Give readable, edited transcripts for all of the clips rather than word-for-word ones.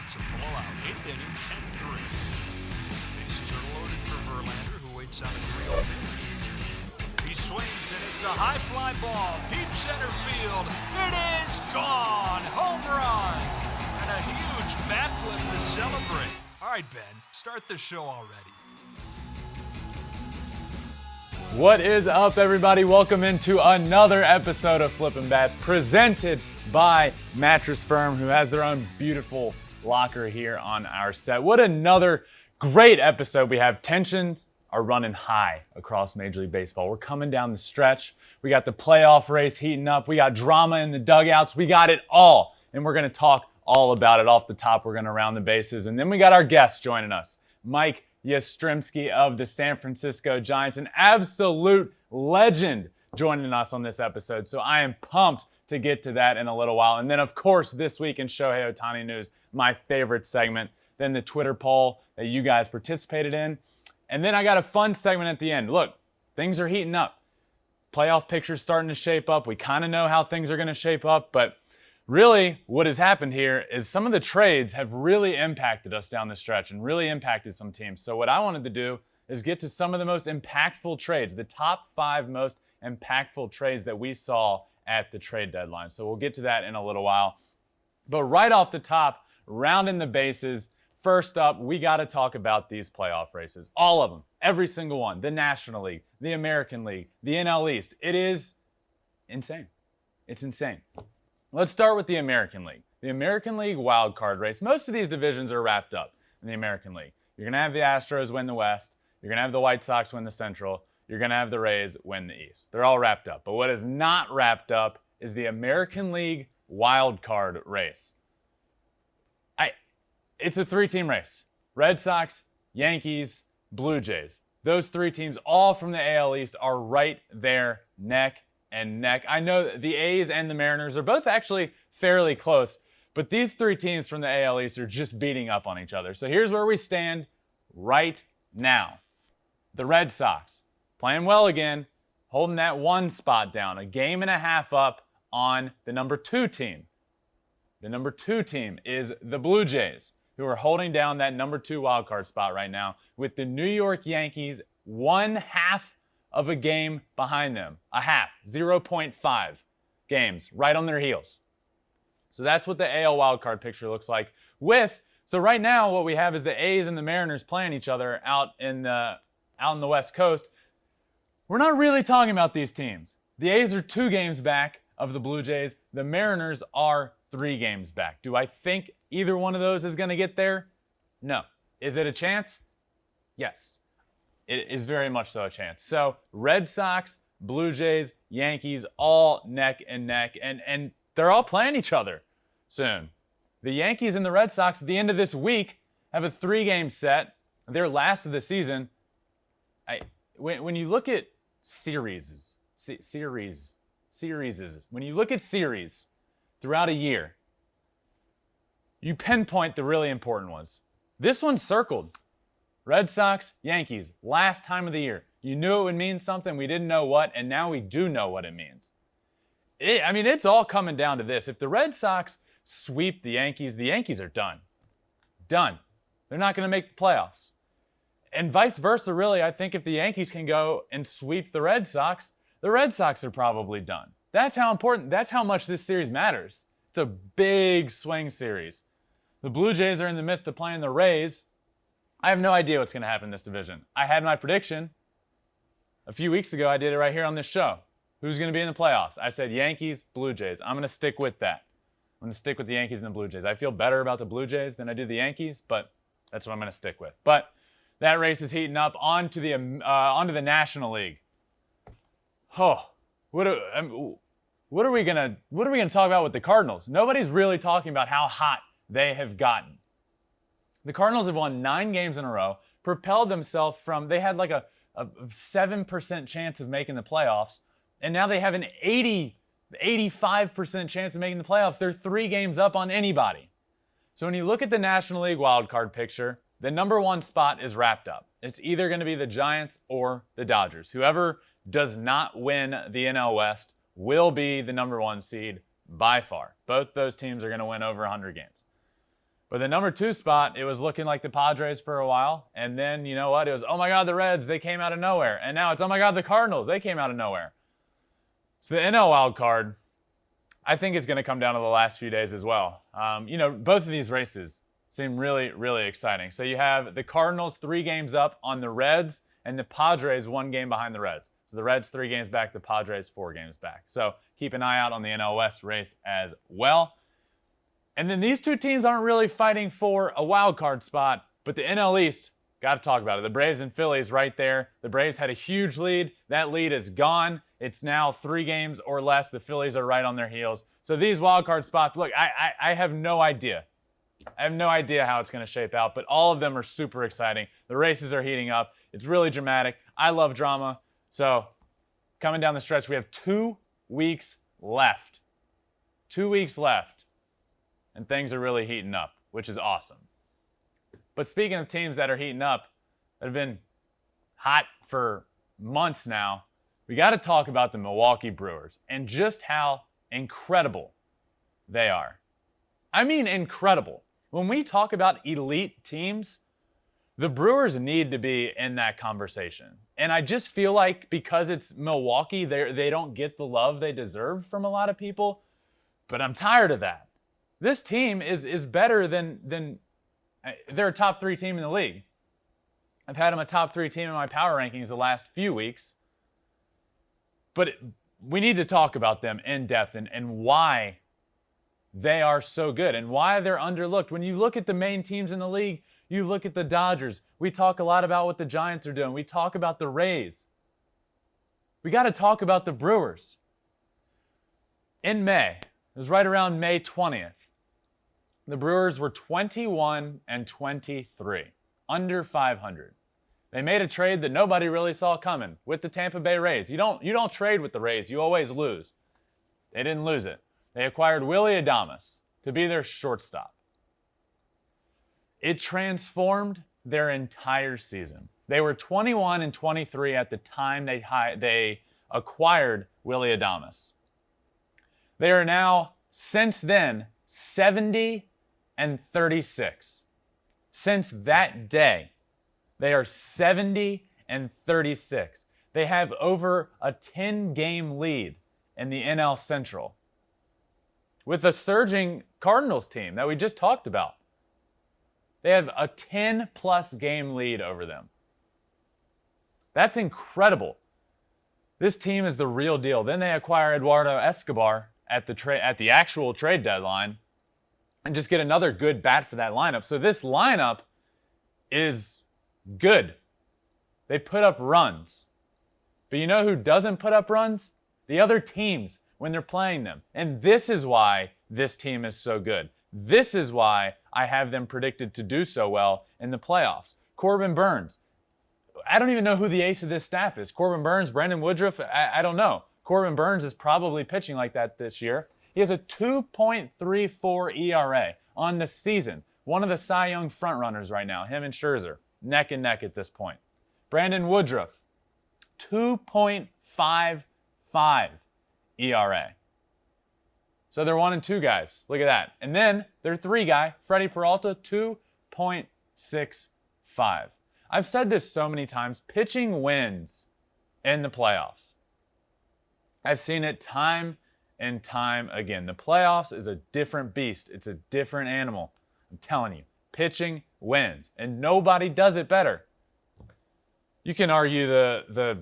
It's a blowout. 8th inning, 10-3. Bases are loaded for Verlander, who waits out a 3-0 pitch. He swings, and it's a high fly ball. Deep center field. It is gone. Home run. And a huge bat flip to celebrate. All right, Ben, start the show already. What is up, everybody? Welcome into another episode of Flippin Bats, presented by Mattress Firm, who has their own beautiful locker here on our set. What another great episode we have. Tensions are running high across Major League Baseball. We're coming down the stretch. We got the playoff race heating up. We got drama in the dugouts. We got it all, and we're going to talk all about it. Off the top, we're going to round the bases, and then we got our guest joining us, Mike Yastrzemski of the San Francisco Giants, an absolute legend joining us on this episode. So I am pumped to get to that in a little while. And then, of course, this week in Shohei Ohtani news, my favorite segment, then the Twitter poll that you guys participated in. And then I got a fun segment at the end. Look, things are heating up. Playoff picture's starting to shape up. We kind of know how things are going to shape up, but really, what has happened here is some of the trades have really impacted us down the stretch and really impacted some teams. So what I wanted to do is get to some of the most impactful trades, the top 5 most impactful trades that we saw at the trade deadline. So we'll get to that in a little while. But right off the top, rounding the bases, first up, we got to talk about these playoff races. All of them, every single one. The National League, the American League, the NL East. It is insane. It's insane. Let's start with the American League. The American League wildcard race. Most of these divisions are wrapped up in the American League. You're going to have the Astros win the West. You're going to have the White Sox win the Central. You're going to have the Rays win the East. They're all wrapped up. But what is not wrapped up is the American League wildcard race. It's a 3-team race. Red Sox, Yankees, Blue Jays. Those 3 teams, all from the AL East, are right there neck and neck. I know the A's and the Mariners are both actually fairly close, but these 3 teams from the AL East are just beating up on each other. So here's where we stand right now. The Red Sox playing well again, holding that 1 spot down, a game and a half up on the number 2 team. The number 2 team is the Blue Jays, who are holding down that number 2 wildcard spot right now, with the New York Yankees 1/2 of a game behind them. 0.5 games right on their heels. So that's what the AL wildcard picture looks like. So right now what we have is the A's and the Mariners playing each other out in the West Coast. We're not really talking about these teams. The A's are 2 games back of the Blue Jays. The Mariners are 3 games back. Do I think either one of those is going to get there? No. Is it a chance? Yes. It is very much so a chance. So Red Sox, Blue Jays, Yankees, all neck and neck. And they're all playing each other soon. The Yankees and the Red Sox at the end of this week have a 3-game set. Their last of the season. When you look at series, when you look at series throughout a year, you pinpoint the really important ones. This one's circled. Red Sox, Yankees, last time of the year. You knew it would mean something. We didn't know what, and now we do know what it means. It's all coming down to this. If the Red Sox sweep the Yankees are done. Done. They're not going to make the playoffs. And vice versa, really. I think if the Yankees can go and sweep the Red Sox are probably done. That's how important, that's how much this series matters. It's a big swing series. The Blue Jays are in the midst of playing the Rays. I have no idea what's going to happen in this division. I had my prediction. A few weeks ago, I did it right here on this show. Who's going to be in the playoffs? I said Yankees, Blue Jays. I'm going to stick with that. I'm going to stick with the Yankees and the Blue Jays. I feel better about the Blue Jays than I do the Yankees, but that's what I'm going to stick with. But that race is heating up onto the National League. Oh, what are we gonna talk about with the Cardinals? Nobody's really talking about how hot they have gotten. The Cardinals have won 9 games in a row, propelled themselves from, they had like a 7% chance of making the playoffs, and now they have an 85% chance of making the playoffs. They're 3 games up on anybody. So when you look at the National League wildcard picture, the number 1 spot is wrapped up. It's either going to be the Giants or the Dodgers. Whoever does not win the NL West will be the number 1 seed by far. Both those teams are going to win over 100 games. But the number 2 spot, it was looking like the Padres for a while. And then, you know what? It was, oh my God, the Reds, they came out of nowhere. And now it's, oh my God, the Cardinals, they came out of nowhere. So the NL wild card, I think it's going to come down to the last few days as well. Both of these races seem really, really exciting. So you have the Cardinals 3 games up on the Reds and the Padres 1 game behind the Reds. So the Reds 3 games back, the Padres 4 games back. So keep an eye out on the NL West race as well. And then these 2 teams aren't really fighting for a wild card spot, but the NL East, got to talk about it. The Braves and Phillies right there. The Braves had a huge lead. That lead is gone. It's now 3 games or less. The Phillies are right on their heels. So these wild card spots, look, I have no idea. I have no idea how it's going to shape out, but all of them are super exciting. The races are heating up. It's really dramatic. I love drama. So coming down the stretch, we have 2 weeks left. 2 weeks left. And things are really heating up, which is awesome. But speaking of teams that are heating up, that have been hot for months now, we got to talk about the Milwaukee Brewers and just how incredible they are. I mean incredible. When we talk about elite teams, the Brewers need to be in that conversation. And I just feel like because it's Milwaukee, they don't get the love they deserve from a lot of people. But I'm tired of that. This team is better than they're a top 3 team in the league. I've had them a top 3 team in my power rankings the last few weeks. But we need to talk about them in depth and why they are so good and why they're underlooked. When you look at the main teams in the league, you look at the Dodgers. We talk a lot about what the Giants are doing. We talk about the Rays. We got to talk about the Brewers. In May, it was right around May 20th, the Brewers were 21-23, under 500. They made a trade that nobody really saw coming with the Tampa Bay Rays. You don't trade with the Rays. You always lose. They didn't lose it. They acquired Willy Adames to be their shortstop. It transformed their entire season. They were 21-23 at the time they acquired Willy Adames. They are now, since then, 70-36. Since that day, they are 70-36. They have over a 10-game lead in the NL Central with a surging Cardinals team that we just talked about. They have a 10-plus game lead over them. That's incredible. This team is the real deal. Then they acquire Eduardo Escobar at the actual trade deadline and just get another good bat for that lineup. So this lineup is good. They put up runs. But you know who doesn't put up runs? The other teams when they're playing them. And this is why this team is so good. This is why I have them predicted to do so well in the playoffs. Corbin Burnes. I don't even know who the ace of this staff is. Corbin Burnes, Brandon Woodruff, I don't know. Corbin Burnes is probably pitching like that this year. He has a 2.34 ERA on the season. One of the Cy Young frontrunners right now, him and Scherzer, neck and neck at this point. Brandon Woodruff, 2.55 ERA. So they're 1 and 2 guys. Look at that. And then their 3 guy, Freddie Peralta, 2.65. I've said this so many times. Pitching wins in the playoffs. I've seen it time and time again. The playoffs is a different beast. It's a different animal. I'm telling you, pitching wins, and nobody does it better. You can argue the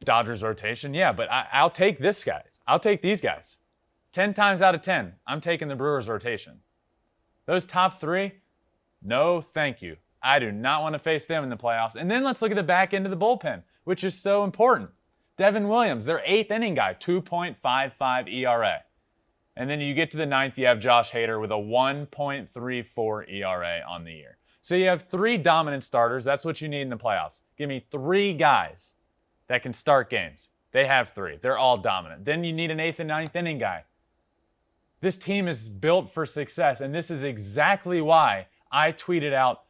Dodgers rotation, yeah, but I'll take this guys. I'll take these guys. 10 times out of 10, I'm taking the Brewers rotation. Those top 3, no thank you. I do not want to face them in the playoffs. And then let's look at the back end of the bullpen, which is so important. Devin Williams, their 8th inning guy, 2.55 ERA. And then you get to the 9th, you have Josh Hader with a 1.34 ERA on the year. So you have 3 dominant starters. That's what you need in the playoffs. Give me 3 guys that can start games. They have 3. They're all dominant. Then you need an 8th and 9th inning guy. This team is built for success, and this is exactly why I tweeted out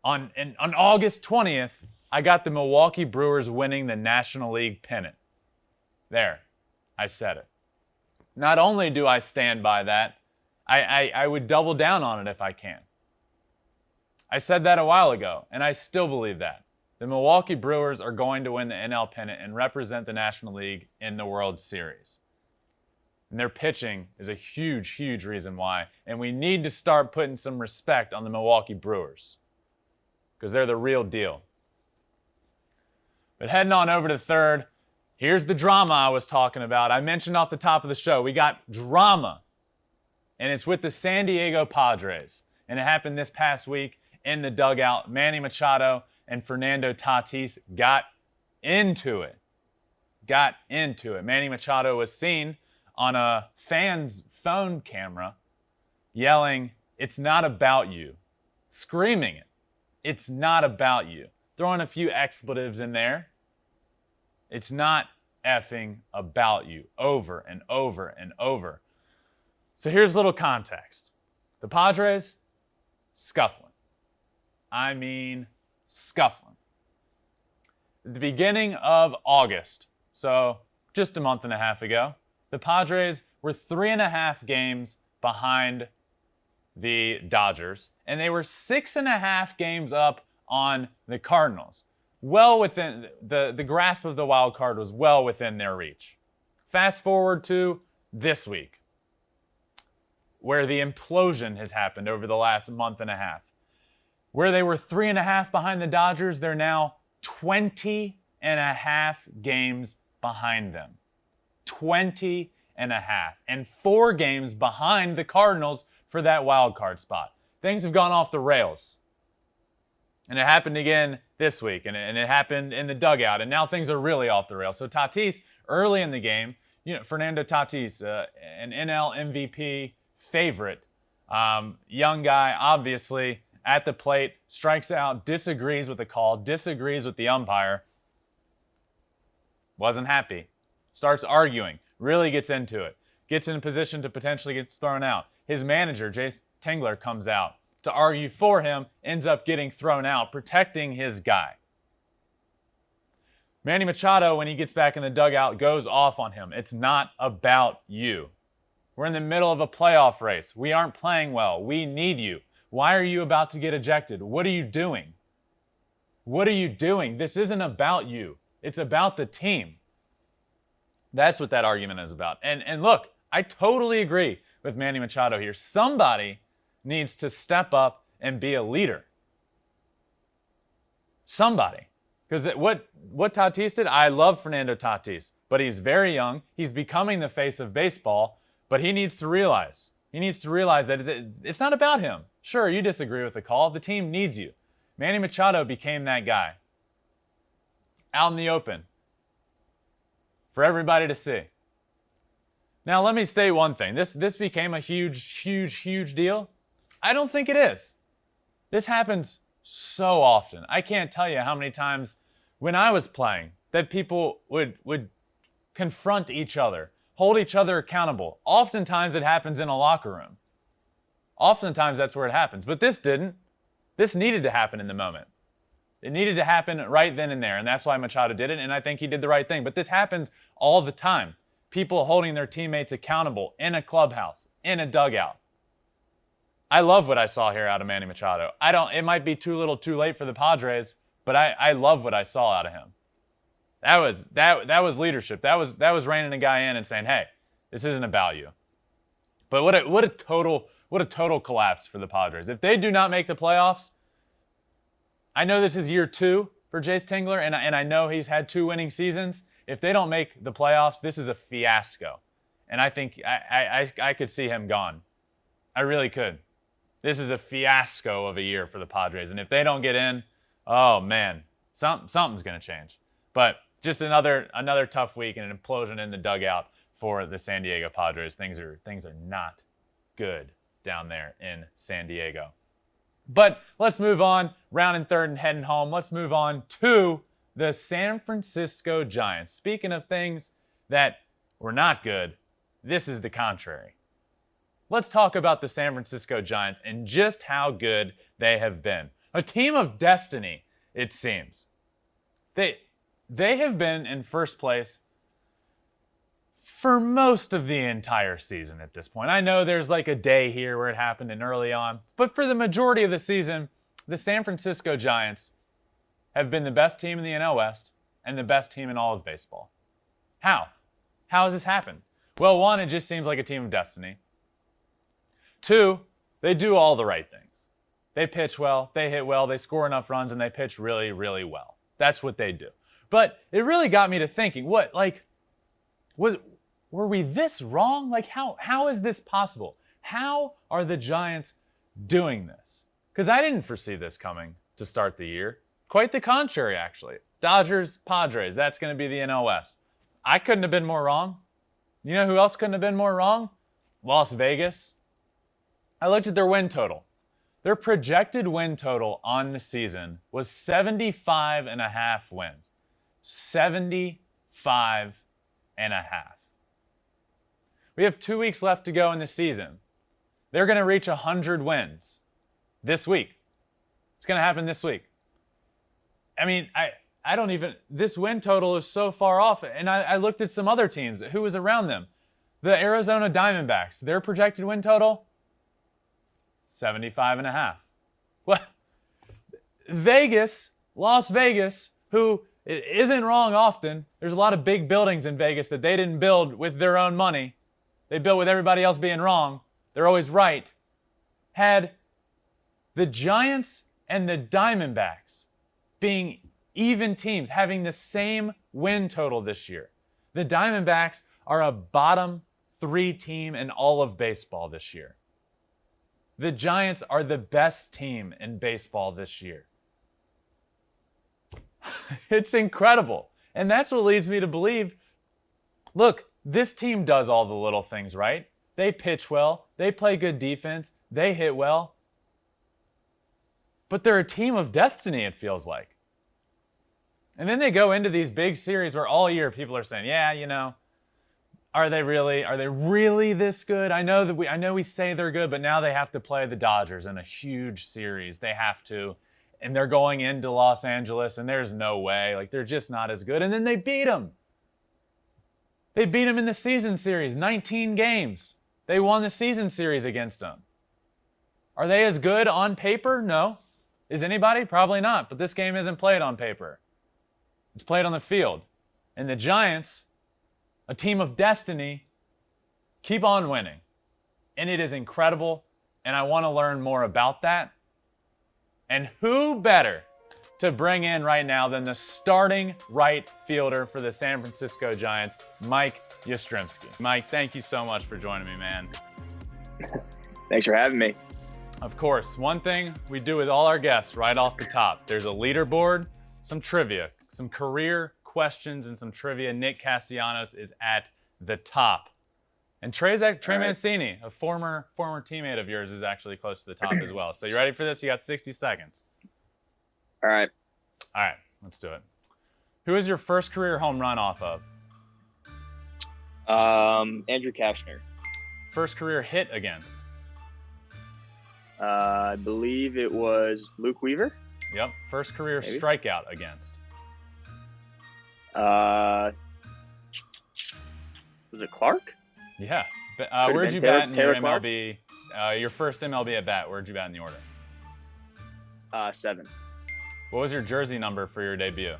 on August 20th, I got the Milwaukee Brewers winning the National League pennant. There, I said it. Not only do I stand by that, I would double down on it if I can. I said that a while ago, and I still believe that. The Milwaukee Brewers are going to win the NL pennant and represent the National League in the World Series. And their pitching is a huge, huge reason why. And we need to start putting some respect on the Milwaukee Brewers because they're the real deal. But heading on over to third, here's the drama I was talking about. I mentioned off the top of the show, we got drama. And it's with the San Diego Padres. And it happened this past week in the dugout. Manny Machado and Fernando Tatis got into it. Manny Machado was seen on a fan's phone camera yelling, "It's not about you." Screaming it. It's not about you. Throwing a few expletives in there. It's not effing about you. Over and over and over. So here's a little context. The Padres, scuffling. I mean, scuffling. At the beginning of August, so just a month and a half ago, the Padres were 3.5 games behind the Dodgers, and they were 6.5 games up on the Cardinals. Well within, the grasp of the wild card was well within their reach. Fast forward to this week, where the implosion has happened over the last month and a half. Where they were 3.5 behind the Dodgers, they're now 20.5 games behind them. 20.5. And 4 games behind the Cardinals for that wild card spot. Things have gone off the rails. And it happened again this week. And it happened in the dugout. And now things are really off the rails. So Tatis, early in the game, Fernando Tatis, an NL MVP favorite, young guy, obviously, at the plate, strikes out, disagrees with the call, disagrees with the umpire. Wasn't happy. Starts arguing. Really gets into it. Gets in a position to potentially get thrown out. His manager, Jace Tingler, comes out to argue for him, ends up getting thrown out, protecting his guy. Manny Machado, when he gets back in the dugout, goes off on him. It's not about you. We're in the middle of a playoff race. We aren't playing well. We need you. Why are you about to get ejected? What are you doing? What are you doing? This isn't about you. It's about the team. That's what that argument is about. And look, I totally agree with Manny Machado here. Somebody needs to step up and be a leader. Somebody. Because what Tatis did, I love Fernando Tatis, but he's very young. He's becoming the face of baseball, but he needs to realize that it's not about him. Sure, you disagree with the call. The team needs you. Manny Machado became that guy. Out in the open. For everybody to see. Now, let me state one thing. This became a huge, huge, huge deal. I don't think it is. This happens so often. I can't tell you how many times when I was playing that people would confront each other, hold each other accountable. Oftentimes it happens in a locker room. Oftentimes that's where it happens. But this didn't. This needed to happen in the moment. It needed to happen right then and there, and that's why Machado did it, and I think he did the right thing. But this happens all the time. People holding their teammates accountable in a clubhouse, in a dugout. I love what I saw here out of Manny Machado. It might be too little too late for the Padres, but I love what I saw out of him. That was leadership. That was reining a guy in and saying, hey, this isn't about you. But what a total collapse for the Padres. If they do not make the playoffs, I know this is year 2 for Jace Tingler, and I know he's had 2 winning seasons. If they don't make the playoffs, this is a fiasco. And I think I could see him gone. I really could. This is a fiasco of a year for the Padres. And if they don't get in, oh man, something's going to change. But just another tough week and an implosion in the dugout for the San Diego Padres. Things are not good down there in San Diego. But let's move on, rounding third and heading home. Let's move on to the San Francisco Giants. Speaking of things that were not good, this is the contrary. Let's talk about the San Francisco Giants and just how good they have been. A team of destiny, it seems. They have been in first place for most of the entire season at this point. I know there's like a day here where it happened and early on, but for the majority of the season, the San Francisco Giants have been the best team in the NL West and the best team in all of baseball. How? How has this happened? Well, one, it just seems like a team of destiny. Two, they do all the right things. They pitch well, they hit well, they score enough runs, and they pitch really, really well. That's what they do. But it really got me to thinking, were we this wrong? Like, how is this possible? How are the Giants doing this? Because I didn't foresee this coming to start the year. Quite the contrary, actually. Dodgers, Padres, that's going to be the NL West. I couldn't have been more wrong. You know who else couldn't have been more wrong? Las Vegas. I looked at their win total. Their projected win total on the season was 75.5 wins. 75.5. We have 2 weeks left to go in the season. They're going to reach 100 wins this week. It's going to happen this week. I mean, I don't even, this win total is so far off. And I looked at some other teams. Who was around them? The Arizona Diamondbacks, their projected win total, 75.5. Well, Vegas, Las Vegas, who isn't wrong often. There's a lot of big buildings in Vegas that they didn't build with their own money. They built with everybody else being wrong. They're always right. Had the Giants and the Diamondbacks being even teams, having the same win total this year. The Diamondbacks are a bottom 3 team in all of baseball this year. The Giants are the best team in baseball this year. It's incredible. And that's what leads me to believe, look, this team does all the little things right. They pitch well. They play good defense. They hit well. But they're a team of destiny, it feels like. And then they go into these big series where all year people are saying, yeah, you know, are they really this good? I know we say they're good, but now they have to play the Dodgers in a huge series. They have to. And they're going into Los Angeles, and there's no way. Like, they're just not as good. And then they beat them. They beat them in the season series, 19 games. They won the season series against them. Are they as good on paper? No. Is anybody? Probably not. But this game isn't played on paper. It's played on the field. And the Giants, a team of destiny, keep on winning. And it is incredible. And I want to learn more about that. And who better to bring in right now than the starting right fielder for the San Francisco Giants, Mike Yastrzemski. Mike, thank you so much for joining me, man. Thanks for having me. Of course, one thing we do with all our guests right off the top, there's a leaderboard, some trivia, some career questions, and some trivia. Nick Castellanos is at the top. And Trey Mancini, a former teammate of yours, is actually close to the top as well. So you ready for this? You got 60 seconds. All right. All right, let's do it. Who is your first career home run off of? Andrew Kashner. First career hit against? I believe it was Luke Weaver. Yep. First career Maybe. Strikeout against? Was it Clark? Yeah. Could've Where'd been you Taylor- bat in Taylor your Clark? MLB? Your first MLB at bat, where'd you bat in the order? 7. What was your jersey number for your debut?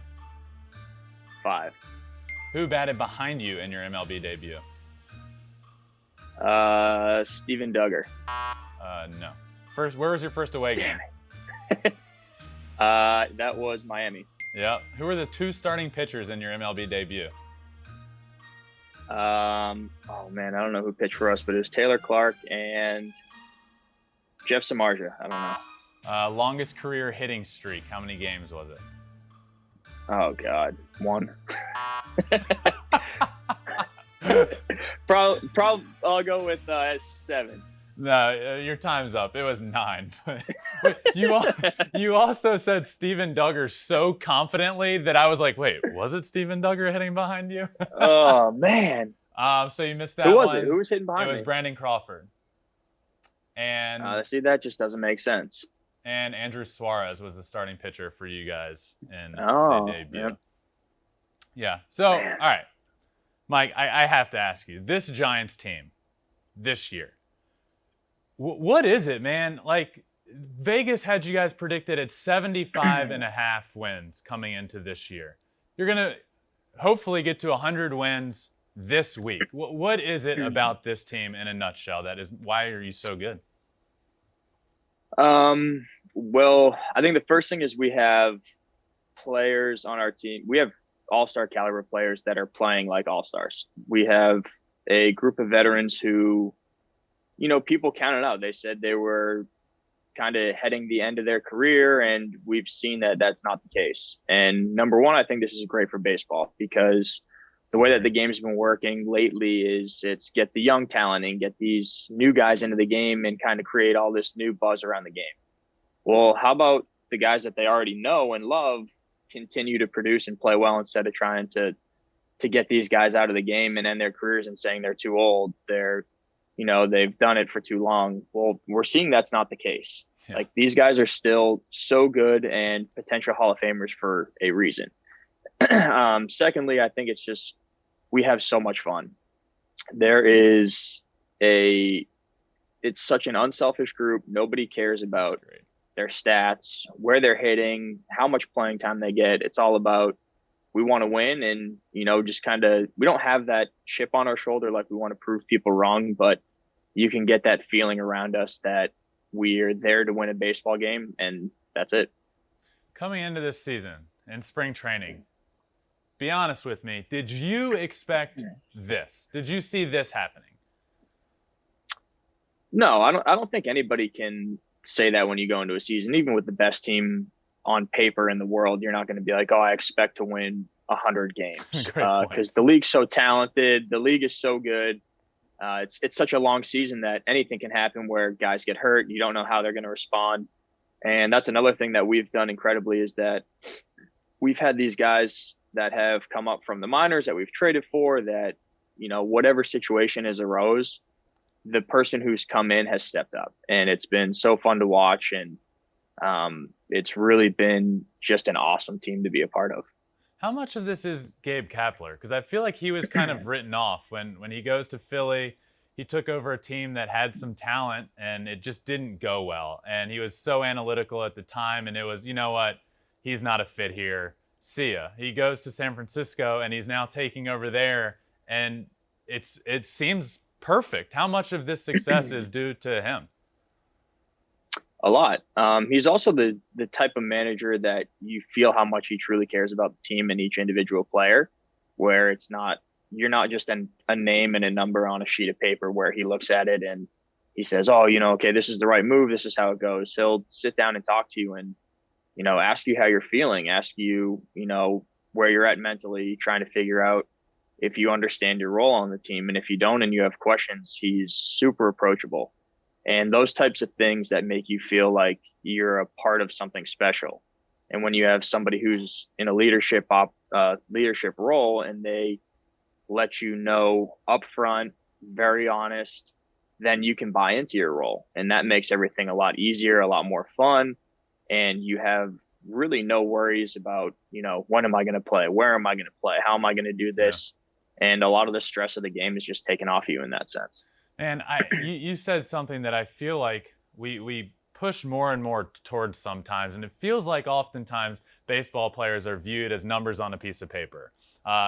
5. Who batted behind you in your MLB debut? Steven Duggar. No. Where was your first away game? That was Miami. Yep. Who were the 2 starting pitchers in your MLB debut? Oh man, I don't know who pitched for us, but it was Taylor Clark and Jeff Samardzija. I don't know. Longest career hitting streak. How many games was it? Oh God, 1. Probably I'll go with 7. No, your time's up. It was 9. You also said Steven Duggar so confidently that I was like, wait, was it Steven Duggar hitting behind you? Oh man. So you missed that Who was one. it? Who was hitting behind me? It was Brandon Crawford. And See, that just doesn't make sense. And Andrew Suarez was the starting pitcher for you guys in Oh, the debut. yep. Yeah. So, Man. all right. Mike, I have to ask you, this Giants team this year, what is it, man? Like, Vegas had you guys predicted at 75.5 wins coming into this year. You're going to hopefully get to 100 wins this week. What is it about this team in a nutshell why are you so good? Well, I think the first thing is we have players on our team. We have all-star caliber players that are playing like all-stars. We have a group of veterans who, people counted out. They said they were kind of heading the end of their career, and we've seen that that's not the case. And number one, I think this is great for baseball because the way that the game's been working lately is it's get the young talent and get these new guys into the game and kind of create all this new buzz around the game. Well, how about the guys that they already know and love continue to produce and play well instead of trying to get these guys out of the game and end their careers and saying they're too old, they've done it for too long. Well, we're seeing that's not the case. Yeah. Like, these guys are still so good and potential Hall of Famers for a reason. Secondly, I think it's just we have so much fun. It's such an unselfish group. Nobody cares about their stats, where they're hitting, how much playing time they get. It's all about we want to win, and just kind of we don't have that chip on our shoulder like we want to prove people wrong, but you can get that feeling around us that we're there to win a baseball game, and that's it. Coming into this season in spring training, be honest with me, did you expect this? Did you see this happening? No, I don't think anybody can say that when you go into a season. Even with the best team on paper in the world, you're not going to be like, oh, I expect to win 100 games because the league's so talented. The league is so good. It's such a long season that anything can happen where guys get hurt. You don't know how they're going to respond. And that's another thing that we've done incredibly is that we've had these guys that have come up from the minors that we've traded for that, whatever situation has arose, the person who's come in has stepped up, and it's been so fun to watch. And it's really been just an awesome team to be a part of. How much of this is Gabe Kapler? Because I feel like he was kind of written off when he goes to Philly. He took over a team that had some talent, and it just didn't go well. And he was so analytical at the time, and it was, you know what? He's not a fit here. See ya. He goes to San Francisco, and he's now taking over there, and it seems perfect. How much of this success is due to him? A lot. He's also the type of manager that you feel how much he truly cares about the team and each individual player, where you're not just a name and a number on a sheet of paper where he looks at it and he says, oh, okay, this is the right move. This is how it goes. He'll sit down and talk to you and, ask you how you're feeling, ask you, where you're at mentally, trying to figure out if you understand your role on the team. And if you don't and you have questions, he's super approachable. And those types of things that make you feel like you're a part of something special. And when you have somebody who's in a leadership role and they let you know upfront, very honest, then you can buy into your role. And that makes everything a lot easier, a lot more fun. And you have really no worries about, when am I going to play? Where am I going to play? How am I going to do this? Yeah. And a lot of the stress of the game is just taken off you in that sense. And you said something that I feel like we push more and more towards sometimes, and it feels like oftentimes baseball players are viewed as numbers on a piece of paper.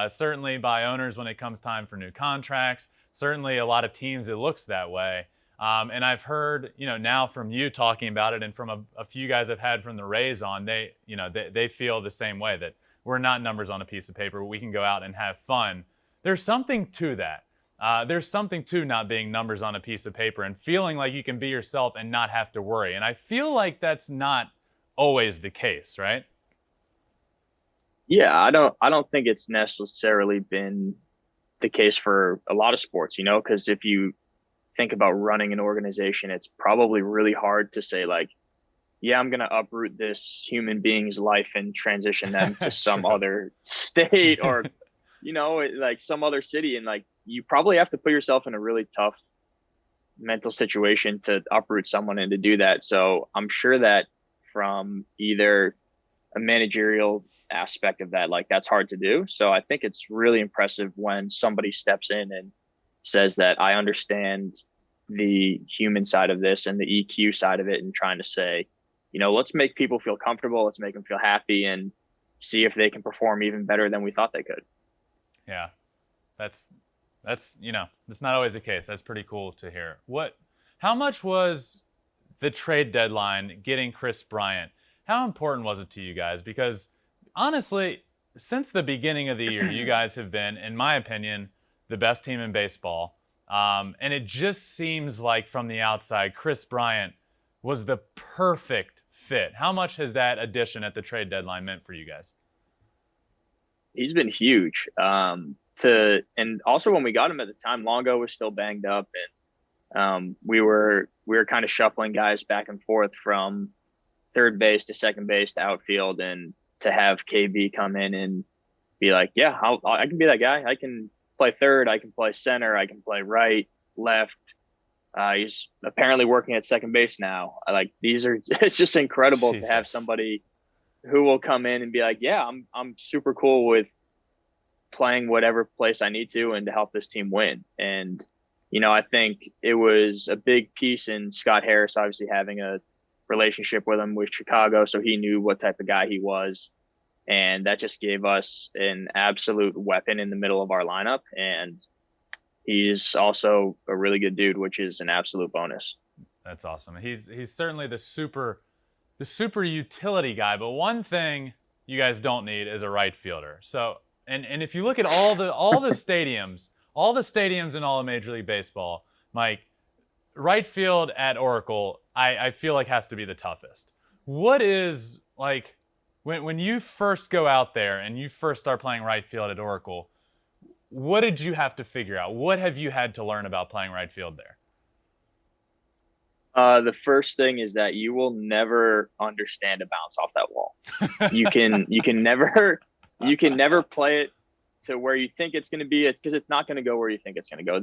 Certainly by owners when it comes time for new contracts. Certainly a lot of teams it looks that way. And I've heard, now from you talking about it, and from a few guys I've had from the Rays on, they feel the same way, that we're not numbers on a piece of paper. We can go out and have fun. There's something to that. There's something to not being numbers on a piece of paper and feeling like you can be yourself and not have to worry. And I feel like that's not always the case, right? Yeah, I don't think it's necessarily been the case for a lot of sports, because if you think about running an organization, it's probably really hard to say like, yeah, I'm going to uproot this human being's life and transition them to some other state or, like some other city. And like, you probably have to put yourself in a really tough mental situation to uproot someone and to do that. So I'm sure that from either a managerial aspect of that. Like, that's hard to do. So I think it's really impressive when somebody steps in and says that I understand the human side of this and the EQ side of it, and trying to say, let's make people feel comfortable. Let's make them feel happy and see if they can perform even better than we thought they could. Yeah, that's it's not always the case. That's pretty cool to hear. How much was the trade deadline getting Chris Bryant? How important was it to you guys? Because honestly, since the beginning of the year, you guys have been, in my opinion, the best team in baseball. And it just seems like from the outside, Chris Bryant was the perfect fit. How much has that addition at the trade deadline meant for you guys? He's been huge. And also when we got him at the time, Longo was still banged up, and we were kind of shuffling guys back and forth from third base to second base to outfield, and to have KB come in and be like, yeah, I can be that guy. I can play third. I can play center. I can play right, left. He's apparently working at second base now. It's just incredible to have somebody who will come in and be like, yeah, I'm super cool with playing whatever place I need to and to help this team win. And, I think it was a big piece in Scott Harris, obviously having a relationship with him with Chicago. So he knew what type of guy he was. And that just gave us an absolute weapon in the middle of our lineup. And he's also a really good dude, which is an absolute bonus. That's awesome. He's certainly the super utility guy. But one thing you guys don't need is a right fielder. So, and if you look at all the stadiums, in all of Major League Baseball, Mike, right field at Oracle, I feel like has to be the toughest. What is, like, when you first go out there and you first start playing right field at Oracle, what did you have to figure out? What have you had to learn about playing right field there? The first thing is that you will never understand a bounce off that wall. You can never play it to where you think it's going to be. It's because it's not going to go where you think it's going to go.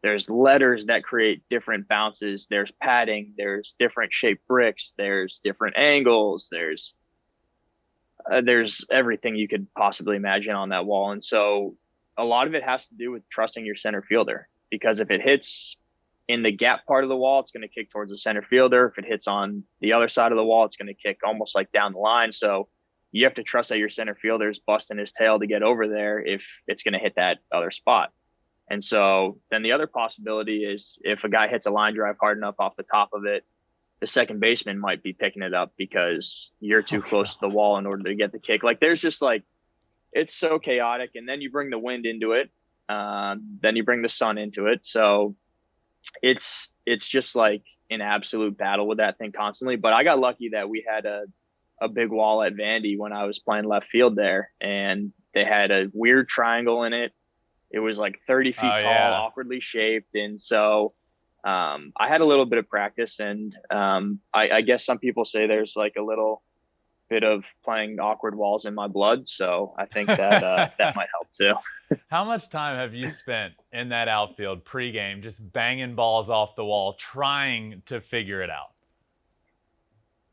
There's letters that create different bounces. There's padding. There's different shaped bricks. There's different angles. There's everything you could possibly imagine on that wall. And so a lot of it has to do with trusting your center fielder, because if it hits in the gap part of the wall, it's going to kick towards the center fielder. If it hits on the other side of the wall, it's going to kick almost like down the line. So you have to trust that your center fielder is busting his tail to get over there if it's going to hit that other spot. And so then the other possibility is if a guy hits a line drive hard enough off the top of it, the second baseman might be picking it up because you're too close to the wall in order to get the kick. Like, there's just it's so chaotic. And then you bring the wind into it. Then you bring the sun into it. So it's just like an absolute battle with that thing constantly. But I got lucky that we had a big wall at Vandy when I was playing left field there, and they had a weird triangle in it. It was like 30 feet tall, yeah. Awkwardly shaped. And so I had a little bit of practice, and I guess some people say there's like a little bit of playing awkward walls in my blood. So I think that that might help too. How much time have you spent in that outfield pregame just banging balls off the wall, trying to figure it out?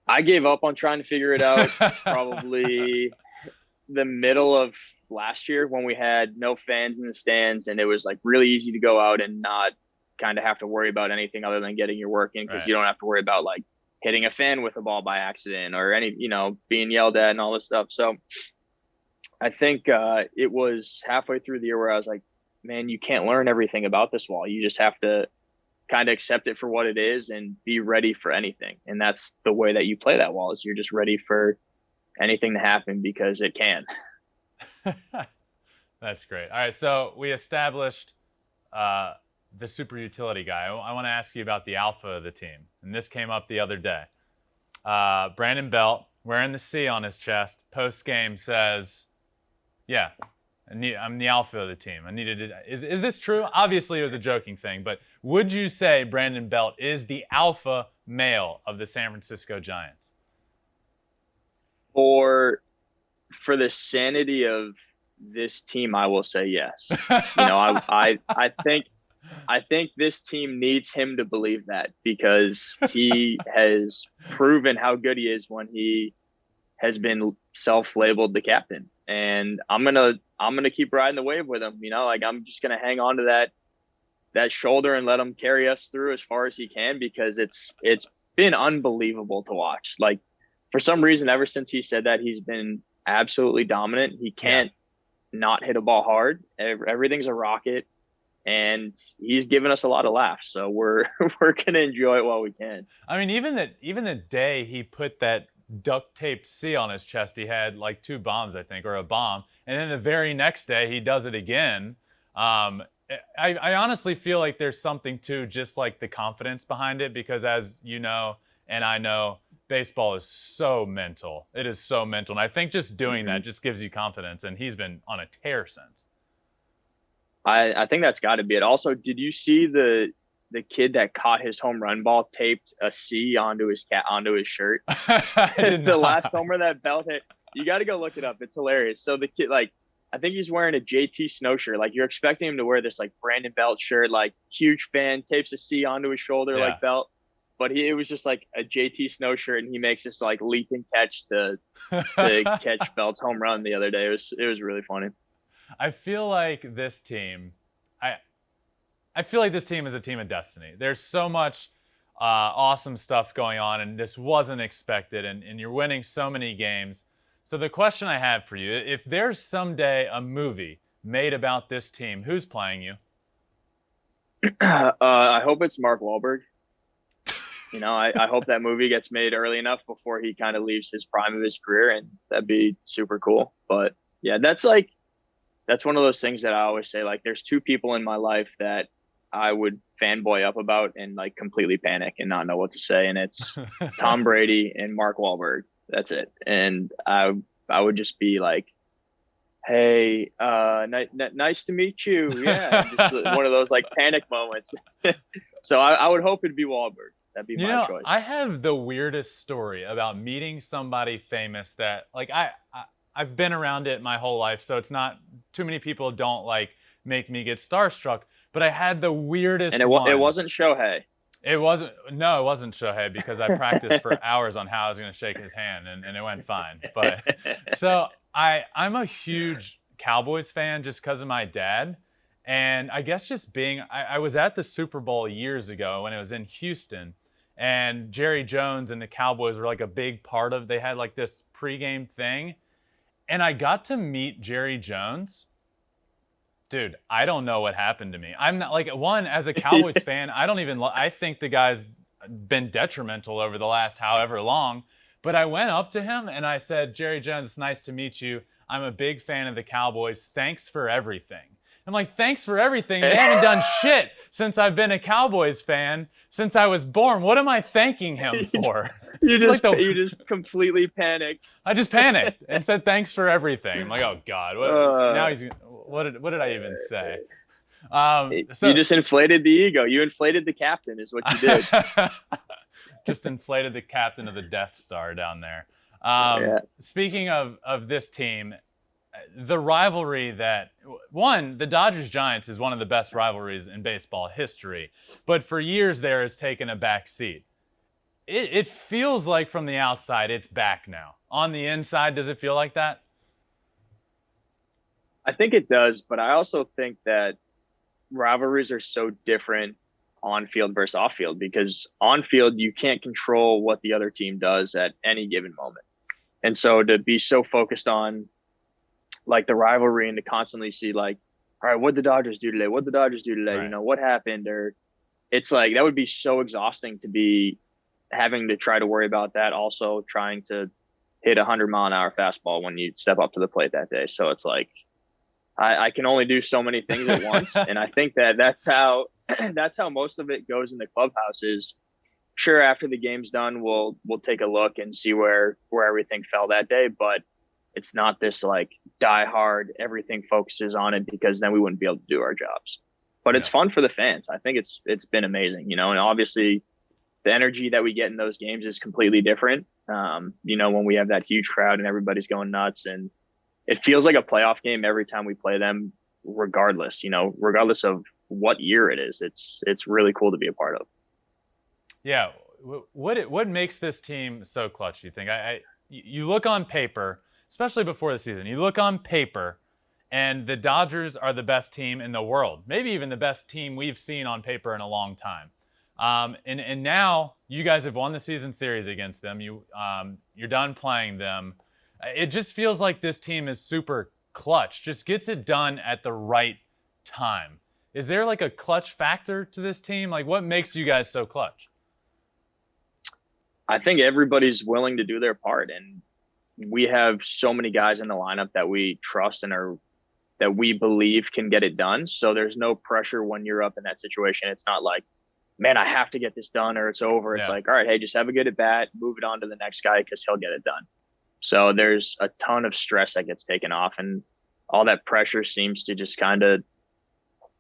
I gave up on trying to figure it out probably the middle of last year when we had no fans in the stands, and it was like really easy to go out and not kind of have to worry about anything other than getting your work in, because you don't have to worry about like hitting a fan with a ball by accident or being yelled at and all this stuff. So I think it was halfway through the year where I was like, man, you can't learn everything about this wall. You just have to kind of accept it for what it is and be ready for anything. And that's the way that you play that wall, is you're just ready for anything to happen because it can. That's great. All right, so we established the super utility guy. I want to ask you about the alpha of the team, and this came up the other day. Brandon Belt, wearing the C on his chest, post-game says, yeah, I'm the alpha of the team. I needed it. Is this true? Obviously, it was a joking thing, but would you say Brandon Belt is the alpha male of the San Francisco Giants? For the sanity of this team, I will say yes. I think this team needs him to believe that, because he has proven how good he is when he has been self-labeled the captain, and I'm gonna keep riding the wave with him. Like I'm just gonna hang on to that shoulder and let him carry us through as far as he can, because it's been unbelievable to watch. Like for some reason, ever since he said that, he's been absolutely dominant. He can't not hit a ball hard. Everything's a rocket. And he's given us a lot of laughs, so we're gonna enjoy it while we can. I mean, even the day he put that duct taped C on his chest, he had like 2 bombs, I think, or a bomb, and then the very next day he does it again. I honestly feel like there's something to just like the confidence behind it, because as you know, and I know, baseball is so mental. It is so mental, and I think just doing that just gives you confidence. And he's been on a tear since. I think that's got to be it. Also, did you see the kid that caught his home run ball taped a C onto his shirt? The last homer that Belt hit. You got to go look it up. It's hilarious. So the kid, like, I think he's wearing a JT Snow shirt. Like you're expecting him to wear this like Brandon Belt shirt, like huge fan, tapes a C onto his shoulder like Belt. But it was just like a JT Snow shirt, and he makes this like leaping catch to catch Belt's home run the other day. It was really funny. I feel like this team, I feel like this team is a team of destiny. There's so much awesome stuff going on, and this wasn't expected, and you're winning so many games. So the question I have for you, if there's someday a movie made about this team, who's playing you? I hope it's Mark Wahlberg. I hope that movie gets made early enough before he kind of leaves his prime of his career, and that'd be super cool. But yeah, that's one of those things that I always say, like, there's 2 people in my life that I would fanboy up about and like completely panic and not know what to say. And it's Tom Brady and Mark Wahlberg. That's it. And I would just be like, hey, nice to meet you. Yeah. Just one of those like panic moments. So I would hope it'd be Wahlberg. That'd be my choice. I have the weirdest story about meeting somebody famous that like I've been around it my whole life, so it's not too many people don't like make me get starstruck. But I had the weirdest. And it wasn't Shohei. It wasn't Shohei, because I practiced for hours on how I was going to shake his hand, and it went fine. But so I'm a huge Cowboys fan just because of my dad, and I guess just I was at the Super Bowl years ago when it was in Houston, and Jerry Jones and the Cowboys were like a big part of. They had like this pregame thing. And I got to meet Jerry Jones. Dude, I don't know what happened to me. I'm not like as a Cowboys fan, I think the guy's been detrimental over the last however long. But I went up to him and I said, Jerry Jones, it's nice to meet you. I'm a big fan of the Cowboys. Thanks for everything. I'm like, thanks for everything. They haven't done shit since I've been a Cowboys fan, since I was born. What am I thanking him for? You just completely panicked. I just panicked and said, thanks for everything. I'm like, oh, God. What did I even say? So, you just inflated the ego. You inflated the captain is what you did. Just inflated the captain of the Death Star down there. Speaking of this team, the rivalry the Dodgers-Giants is one of the best rivalries in baseball history. But for years there, it's taken a back seat. It feels like from the outside, it's back now. On the inside, does it feel like that? I think it does, but I also think that rivalries are so different on field versus off field, because on field, you can't control what the other team does at any given moment. And so to be so focused on like the rivalry and to constantly see like, all right, what'd the Dodgers do today? What'd the Dodgers do today? Right. What happened? Or it's like, that would be so exhausting to be having to try to worry about that. Also trying to hit 100-mile-an-hour fastball when you step up to the plate that day. So it's like, I can only do so many things at once. And I think that's how most of it goes in the clubhouse is, sure, after the game's done, we'll take a look and see where everything fell that day. But it's not this like die hard, everything focuses on it, because then we wouldn't be able to do our jobs. But it's fun for the fans. I think it's been amazing, and obviously the energy that we get in those games is completely different. When we have that huge crowd and everybody's going nuts, and it feels like a playoff game every time we play them, regardless of what year it is. It's really cool to be a part of. Yeah. What makes this team so clutch, do you think? you look on paper, especially before the season, you look on paper, and the Dodgers are the best team in the world, maybe even the best team we've seen on paper in a long time. And now you guys have won the season series against them. You're done playing them. It just feels like this team is super clutch, just gets it done at the right time. Is there like a clutch factor to this team? Like, what makes you guys so clutch? I think everybody's willing to do their part, and we have so many guys in the lineup that we trust and that we believe can get it done. So there's no pressure when you're up in that situation. It's not like, man, I have to get this done or it's over. It's like, all right, hey, just have a good at bat, move it on to the next guy because he'll get it done. So there's a ton of stress that gets taken off, and all that pressure seems to just kind of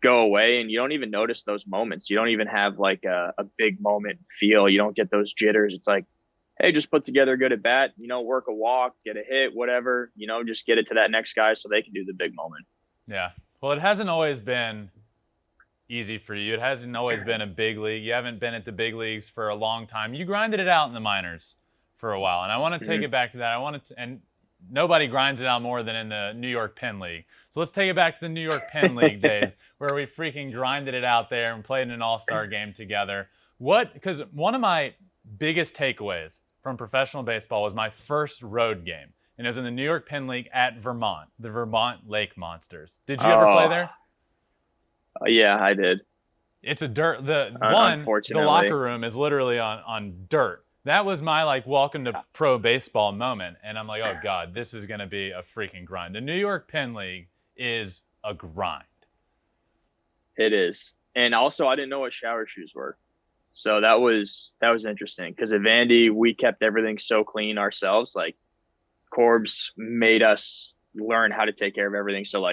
go away, and you don't even notice those moments. You don't even have like a big moment feel. You don't get those jitters. It's like, hey, just put together a good at bat, work a walk, get a hit, whatever, just get it to that next guy so they can do the big moment. Yeah. Well, it hasn't always been easy for you. It hasn't always been a big league. You haven't been at the big leagues for a long time. You grinded it out in the minors for a while, and I want to take it back to that. And nobody grinds it out more than in the New York Penn League. So let's take it back to the New York Penn League days where we freaking grinded it out there and played in an all-star game together. Because one of my biggest takeaways from professional baseball was my first road game. And it was in the New York Penn League at Vermont, the Vermont Lake Monsters. Did you ever play there? Yeah, I did. It's a dirt. The Unfortunately, locker room is literally on dirt. That was my welcome to pro baseball moment. And I'm like, oh God, this is going to be a freaking grind. The New York Penn League is a grind. It is. And also I didn't know what shower shoes were. So that was interesting because at Vandy, we kept everything so clean ourselves. Like Corbs made us learn how to take care of everything. So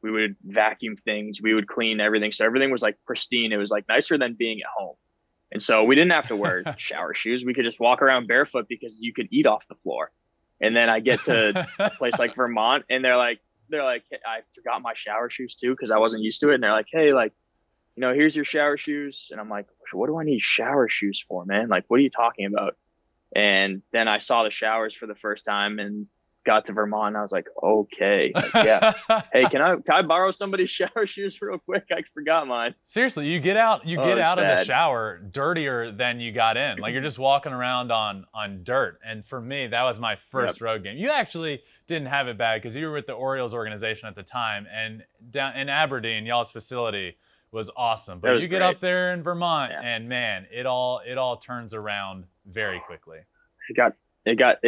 we would vacuum things, we would clean everything. So everything was pristine. It was nicer than being at home. And so we didn't have to wear shower shoes. We could just walk around barefoot because you could eat off the floor. And then I get to a place like Vermont, and they're like, hey, I forgot my shower shoes too because I wasn't used to it. And they're like, hey, here's your shower shoes. And I'm like, what do I need shower shoes for, man? What are you talking about? And then I saw the showers for the first time and got to Vermont, and I was like, okay, yeah. Hey, can I borrow somebody's shower shoes real quick? I forgot mine. Seriously, you get out of the shower dirtier than you got in. You're just walking around on dirt. And for me, that was my first road game. You actually didn't have it bad because you were with the Orioles organization at the time, and down in Aberdeen, y'all's facility was awesome. But you get up there in Vermont, and man, it all turns around very quickly. It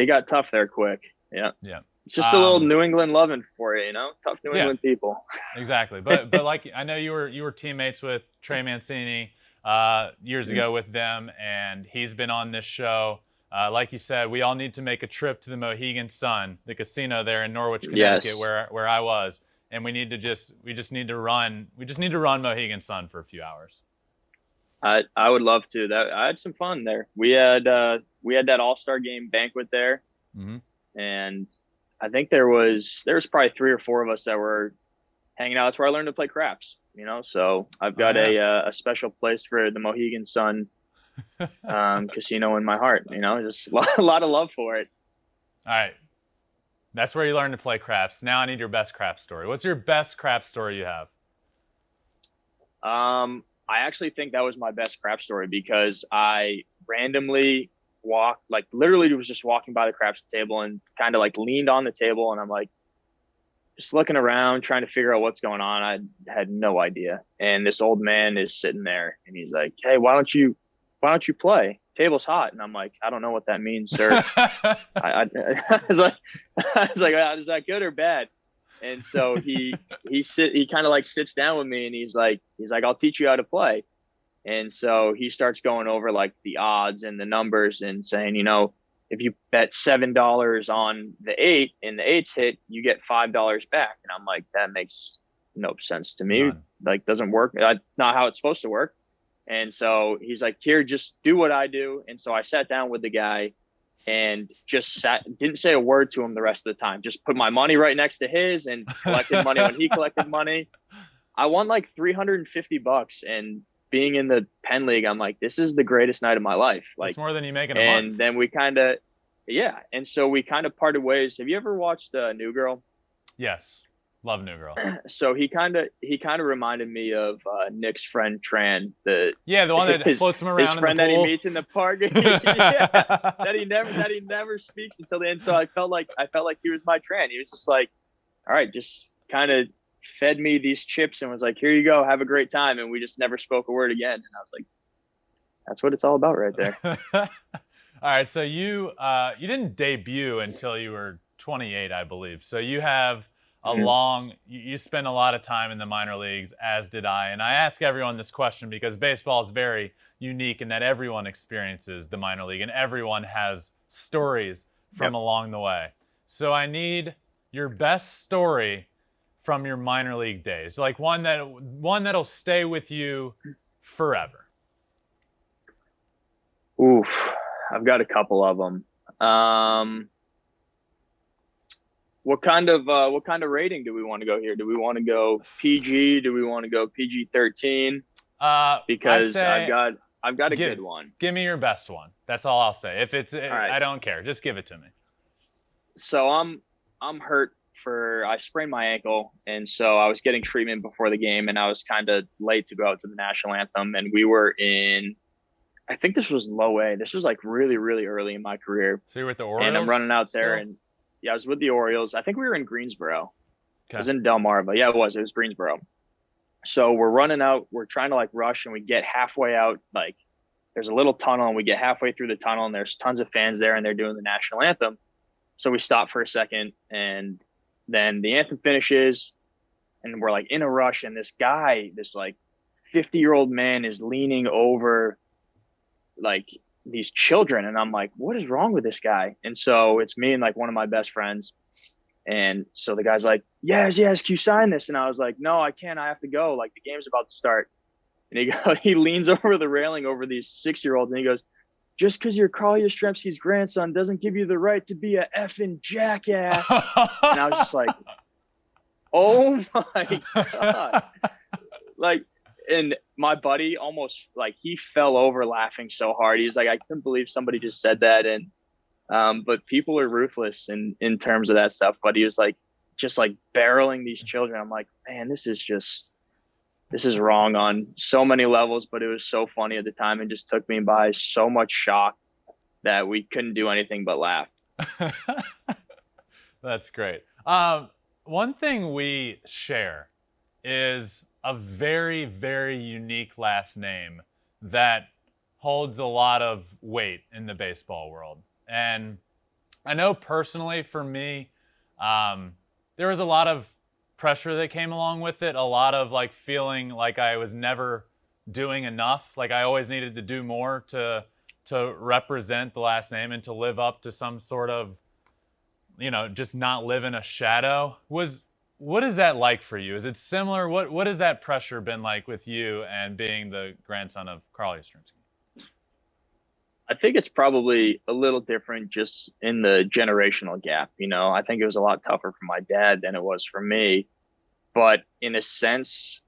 got tough there quick. Yeah. Yeah. It's just a little New England loving for you, tough New England people. Exactly. But I know you were teammates with Trey Mancini years ago with them, and he's been on this show. Like you said, we all need to make a trip to the Mohegan Sun, the casino there in Norwich, Connecticut, where I was, and we just need to run Mohegan Sun for a few hours. I would love to. I had some fun there. We had that All-Star game banquet there. Mm-hmm. And I think there was probably 3 or 4 of us that were hanging out. That's where I learned to play craps, So I've got a special place for the Mohegan Sun casino in my heart, just a lot of love for it. All right. That's where you learned to play craps. Now I need your best crap story. What's your best crap story you have? I actually think that was my best crap story because I randomly literally was just walking by the craps table and kind of leaned on the table, and I'm just looking around trying to figure out what's going on. I had no idea. And this old man is sitting there and he's like, hey, why don't you play? Table's hot. And I'm like, I don't know what that means, sir. I was like, is that good or bad? And so he kind of sits down with me and he's like, I'll teach you how to play. And so he starts going over the odds and the numbers and saying, if you bet $7 on the 8 and the 8's hit, you get $5 back. And I'm like, that makes no sense to me. None. Doesn't work. Not how it's supposed to work. And so he's like, here, just do what I do. And so I sat down with the guy and just didn't say a word to him the rest of the time. Just put my money right next to his and collected money when he collected money. I won $350, and being in the Penn League, I'm like, this is the greatest night of my life. It's more than you make in a month. And then we kind of, yeah. And so we kind of parted ways. Have you ever watched New Girl? Yes. Love New Girl. So he kind of reminded me of Nick's friend Tran, the one that floats him around his friend in the that pool. he meets in the park. Yeah, that he never speaks until the end. So I felt like he was my Tran. He was just like, all right, just kind of fed me these chips and was like, here you go, have a great time. And we just never spoke a word again. And I was like, that's what it's all about right there. All right, so you didn't debut until you were 28, I believe. So you have you spend a lot of time in the minor leagues, as did I. And I ask everyone this question because baseball is very unique in that everyone experiences the minor league and everyone has stories from along the way. So I need your best story from your minor league days, like one that'll stay with you forever. Oof, I've got a couple of them. What kind of rating do we want to go here? Do we want to go PG? Do we want to go PG-13? Because I've got a good one. Give me your best one. That's all I'll say. If it's, right. I don't care. Just give it to me. So I'm hurt. I sprained my ankle, and so I was getting treatment before the game, and I was kind of late to go out to the national anthem, and we were in, I think this was low A. This was like really, really early in my career. So you're with the Orioles? And I'm running out there, still? and yeah, I was with the Orioles. I think we were in Greensboro. Okay. I was in Del Mar, but yeah, it was Greensboro. So we're running out, we're trying to like rush, and we get halfway out, like there's a little tunnel, and we get halfway through the tunnel, and there's tons of fans there, and they're doing the national anthem. So we stop for a second, and then the anthem finishes, and we're like in a rush, and this guy, this like 50-year-old man is leaning over like these children, and I'm like, what is wrong with this guy? And so it's me and like one of my best friends, and so the guy's like, yes, can you sign this? And I was like, no, I can't, I have to go, like the game's about to start. And he leans over the railing over these 6-year-olds, and he goes, just because you're Carl Yastrzemski's grandson doesn't give you the right to be a effing jackass. And I was just like, oh my God. Like, and my buddy almost like he fell over laughing so hard. He's like, I couldn't believe somebody just said that. And but people are ruthless in terms of that stuff. But he was like just like barreling these children. I'm like, man, this is wrong on so many levels, but it was so funny at the time and just took me by so much shock that we couldn't do anything but laugh. That's great. One thing we share is a very, very unique last name that holds a lot of weight in the baseball world. And I know personally for me, there was a lot of pressure that came along with it, a lot of like feeling like I was never doing enough, like I always needed to do more to represent the last name and to live up to some sort of, just not live in a shadow. What is that like for you? Is it similar? What has that pressure been like with you and being the grandson of Carl Yastrzemski? I think it's probably a little different just in the generational gap. I think it was a lot tougher for my dad than it was for me. But in a sense,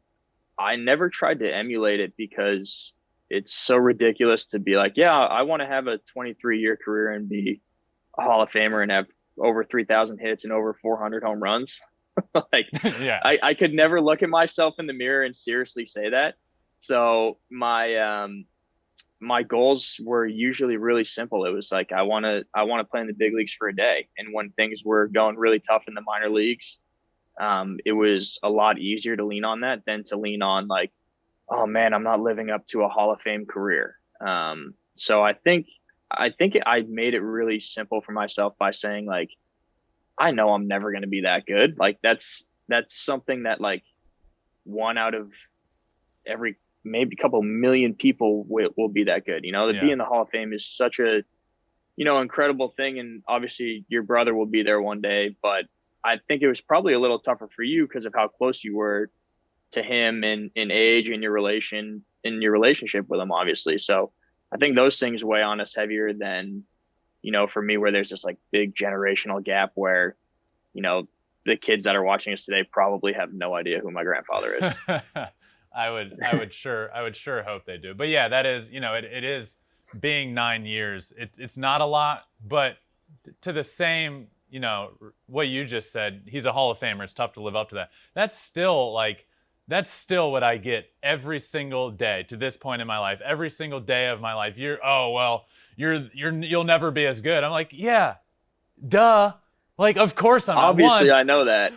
I never tried to emulate it because it's so ridiculous to be like, yeah, I want to have a 23-year career and be a Hall of Famer and have over 3,000 hits and over 400 home runs. Like, yeah. I could never look at myself in the mirror and seriously say that. So my goals were usually really simple. It was like, I want to play in the big leagues for a day. And when things were going really tough in the minor leagues, it was a lot easier to lean on that than to lean on like, oh man, I'm not living up to a Hall of Fame career. So I think I made it really simple for myself by saying like, I know I'm never going to be that good. Like that's something that like one out of every maybe a couple million people will be that good. To be in the Hall of Fame is such a, incredible thing. And obviously your brother will be there one day, but I think it was probably a little tougher for you because of how close you were to him in age and your relationship with him, obviously. So I think those things weigh on us heavier than, for me, where there's this like big generational gap where, the kids that are watching us today probably have no idea who my grandfather is. I would sure hope they do. But yeah, that is, it is being 9 years. It's not a lot, but to the same, what you just said, he's a Hall of Famer. It's tough to live up to that. That's still what I get every single day to this point in my life. Every single day of my life. You'll never be as good. I'm like, yeah, duh. Like, of course I'm not. Obviously, I know that.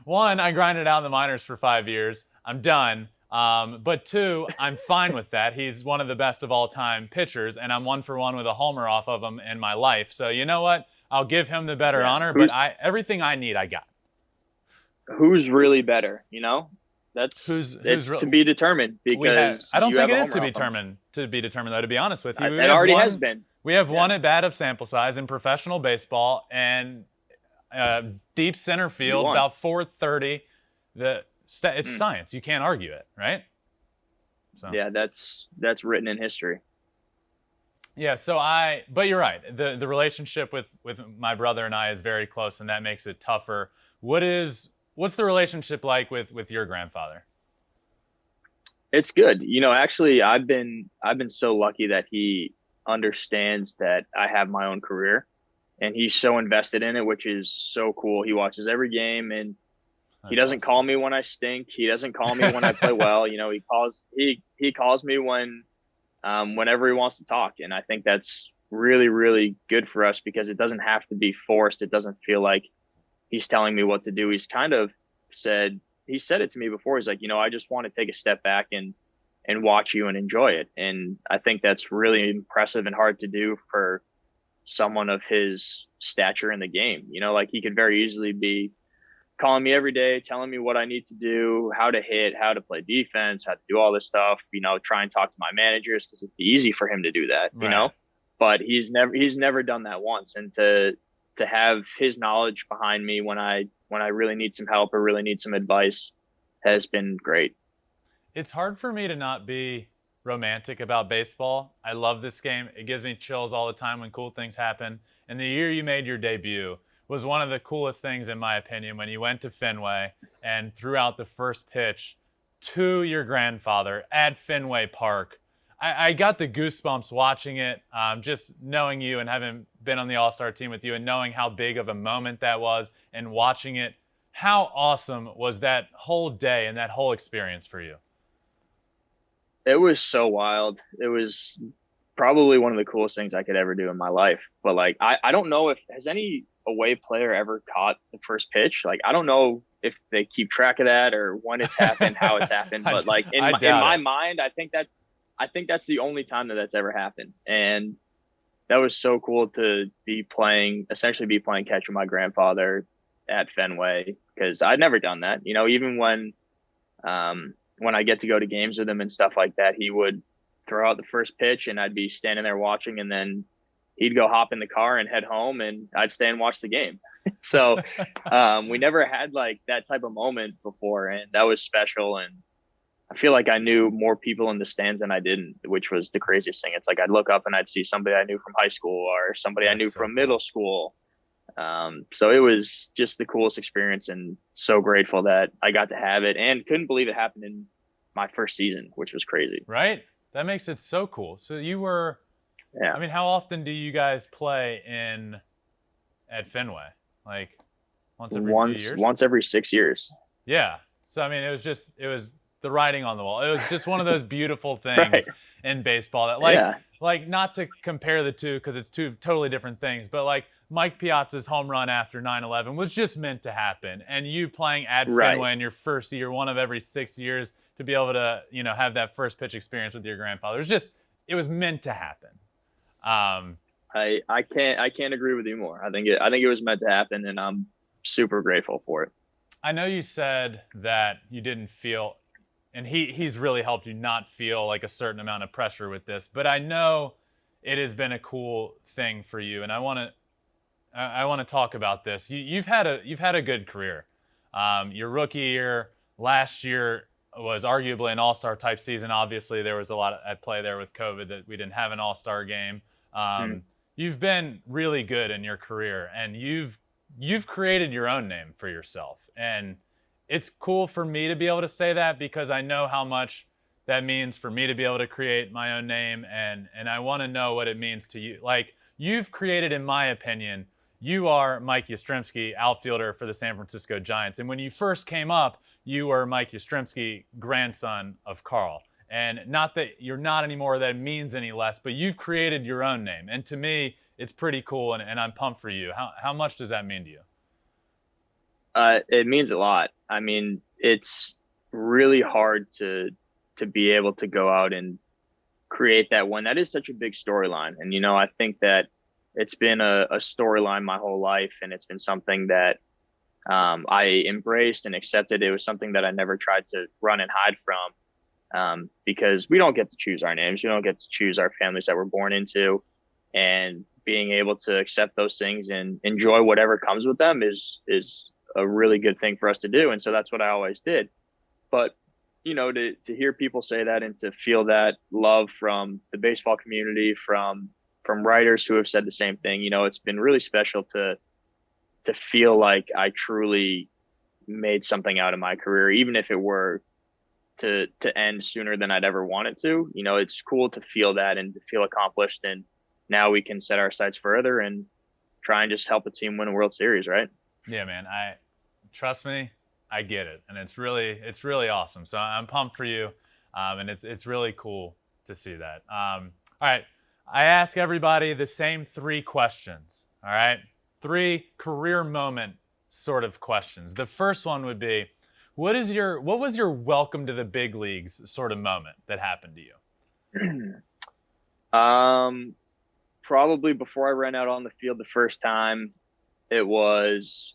One, I grinded out in the minors for 5 years. I'm done. But two, I'm fine with that. He's one of the best of all time pitchers, and I'm 1-for-1 with a homer off of him in my life. So you know what? I'll give him the better honor, but everything I need, I got. Who's really better? That's to be determined, because I don't think it is to be determined though, to be honest with you. It already has been. We have one at bat of sample size in professional baseball, and deep center field, about 430. It's science. You can't argue it, right? So. Yeah, that's written in history. Yeah, but you're right. The relationship with my brother and I is very close, and that makes it tougher. What's the relationship like with your grandfather? It's good. Actually, I've been so lucky that he understands that I have my own career, and he's so invested in it, which is so cool. He watches every game, and he doesn't call me when I stink. He doesn't call me when I play well. He calls me whenever he wants to talk, and I think that's really, really good for us, because it doesn't have to be forced. It doesn't feel like he's telling me what to do. He said it to me before. He's like, I just want to take a step back and watch you and enjoy it. And I think that's really impressive and hard to do for someone of his stature in the game. Like, he could very easily be calling me every day, telling me what I need to do, how to hit, how to play defense, how to do all this stuff, try and talk to my managers, because it'd be easy for him to do that, right. But he's never done that once. And to have his knowledge behind me when I really need some help or really need some advice has been great. It's hard for me to not be romantic about baseball. I love this game. It gives me chills all the time when cool things happen. And the year you made your debut was one of the coolest things, in my opinion, when you went to Fenway and threw out the first pitch to your grandfather at Fenway Park. I got the goosebumps watching it, just knowing you and having been on the All-Star team with you and knowing how big of a moment that was and watching it. How awesome was that whole day and that whole experience for you? It was so wild. It was probably one of the coolest things I could ever do in my life. But I don't know if has any away player ever caught the first pitch. I don't know if they keep track of that or when it's happened, how it's happened. But in my mind, I think that's the only time that's ever happened. And that was so cool to essentially be playing catch with my grandfather at Fenway, because I'd never done that. Even when I get to go to games with him and stuff like that, he would throw out the first pitch and I'd be standing there watching, and then he'd go hop in the car and head home, and I'd stay and watch the game. So we never had that type of moment before, and that was special. And I feel like I knew more people in the stands than I didn't, which was the craziest thing. It's like I'd look up and I'd see somebody I knew from high school or somebody I knew from middle school. So it was just the coolest experience, and so grateful that I got to have it, and couldn't believe it happened in my first season, which was crazy. Right? That makes it so cool. So you were, yeah. I mean, how often do you guys play at Fenway? Once every few years? Once every 6 years. Yeah. So, I mean, it was the writing on the wall. It was just one of those beautiful things right. in baseball that not to compare the two, because it's two totally different things, but Mike Piazza's home run after 9/11 was just meant to happen. And you playing at Fenway in your first year, one of every 6 years, to be able to, have that first pitch experience with your grandfather. It was meant to happen. I can't agree with you more. I think it was meant to happen, and I'm super grateful for it. I know you said that you didn't feel, and he's really helped you not feel a certain amount of pressure with this, but I know it has been a cool thing for you, and I want to talk about this. You've had a good career. Your rookie year last year was arguably an all-star type season. Obviously, there was a lot at play there with COVID that we didn't have an all-star game. You've been really good in your career, and you've created your own name for yourself. And it's cool for me to be able to say that, because I know how much that means for me to be able to create my own name, and I want to know what it means to you. you've created, in my opinion, you are Mike Yastrzemski, outfielder for the San Francisco Giants. And when you first came up, you were Mike Yastrzemski, grandson of Carl. And not that you're not anymore, that means any less, but you've created your own name. And to me, it's pretty cool, and I'm pumped for you. How much does that mean to you? It means a lot. I mean, it's really hard to be able to go out and create that one. That is such a big storyline. And, I think that it's been a storyline my whole life, and it's been something that I embraced and accepted. It was something that I never tried to run and hide from, because we don't get to choose our names. We don't get to choose our families that we're born into, and being able to accept those things and enjoy whatever comes with them is a really good thing for us to do. And so that's what I always did. But, to hear people say that and to feel that love from the baseball community, from writers who have said the same thing, it's been really special to feel like I truly made something out of my career, even if it were to end sooner than I'd ever wanted to. It's cool to feel that and to feel accomplished. And now we can set our sights further and try and just help a team win a World Series, right? Yeah, man. Trust me, I get it, and it's really awesome. So I'm pumped for you, and it's really cool to see that. All right, I ask everybody the same 3 questions. All right, 3 career moment sort of questions. The first one would be, what was your welcome to the big leagues sort of moment that happened to you? Probably before I ran out on the field the first time, it was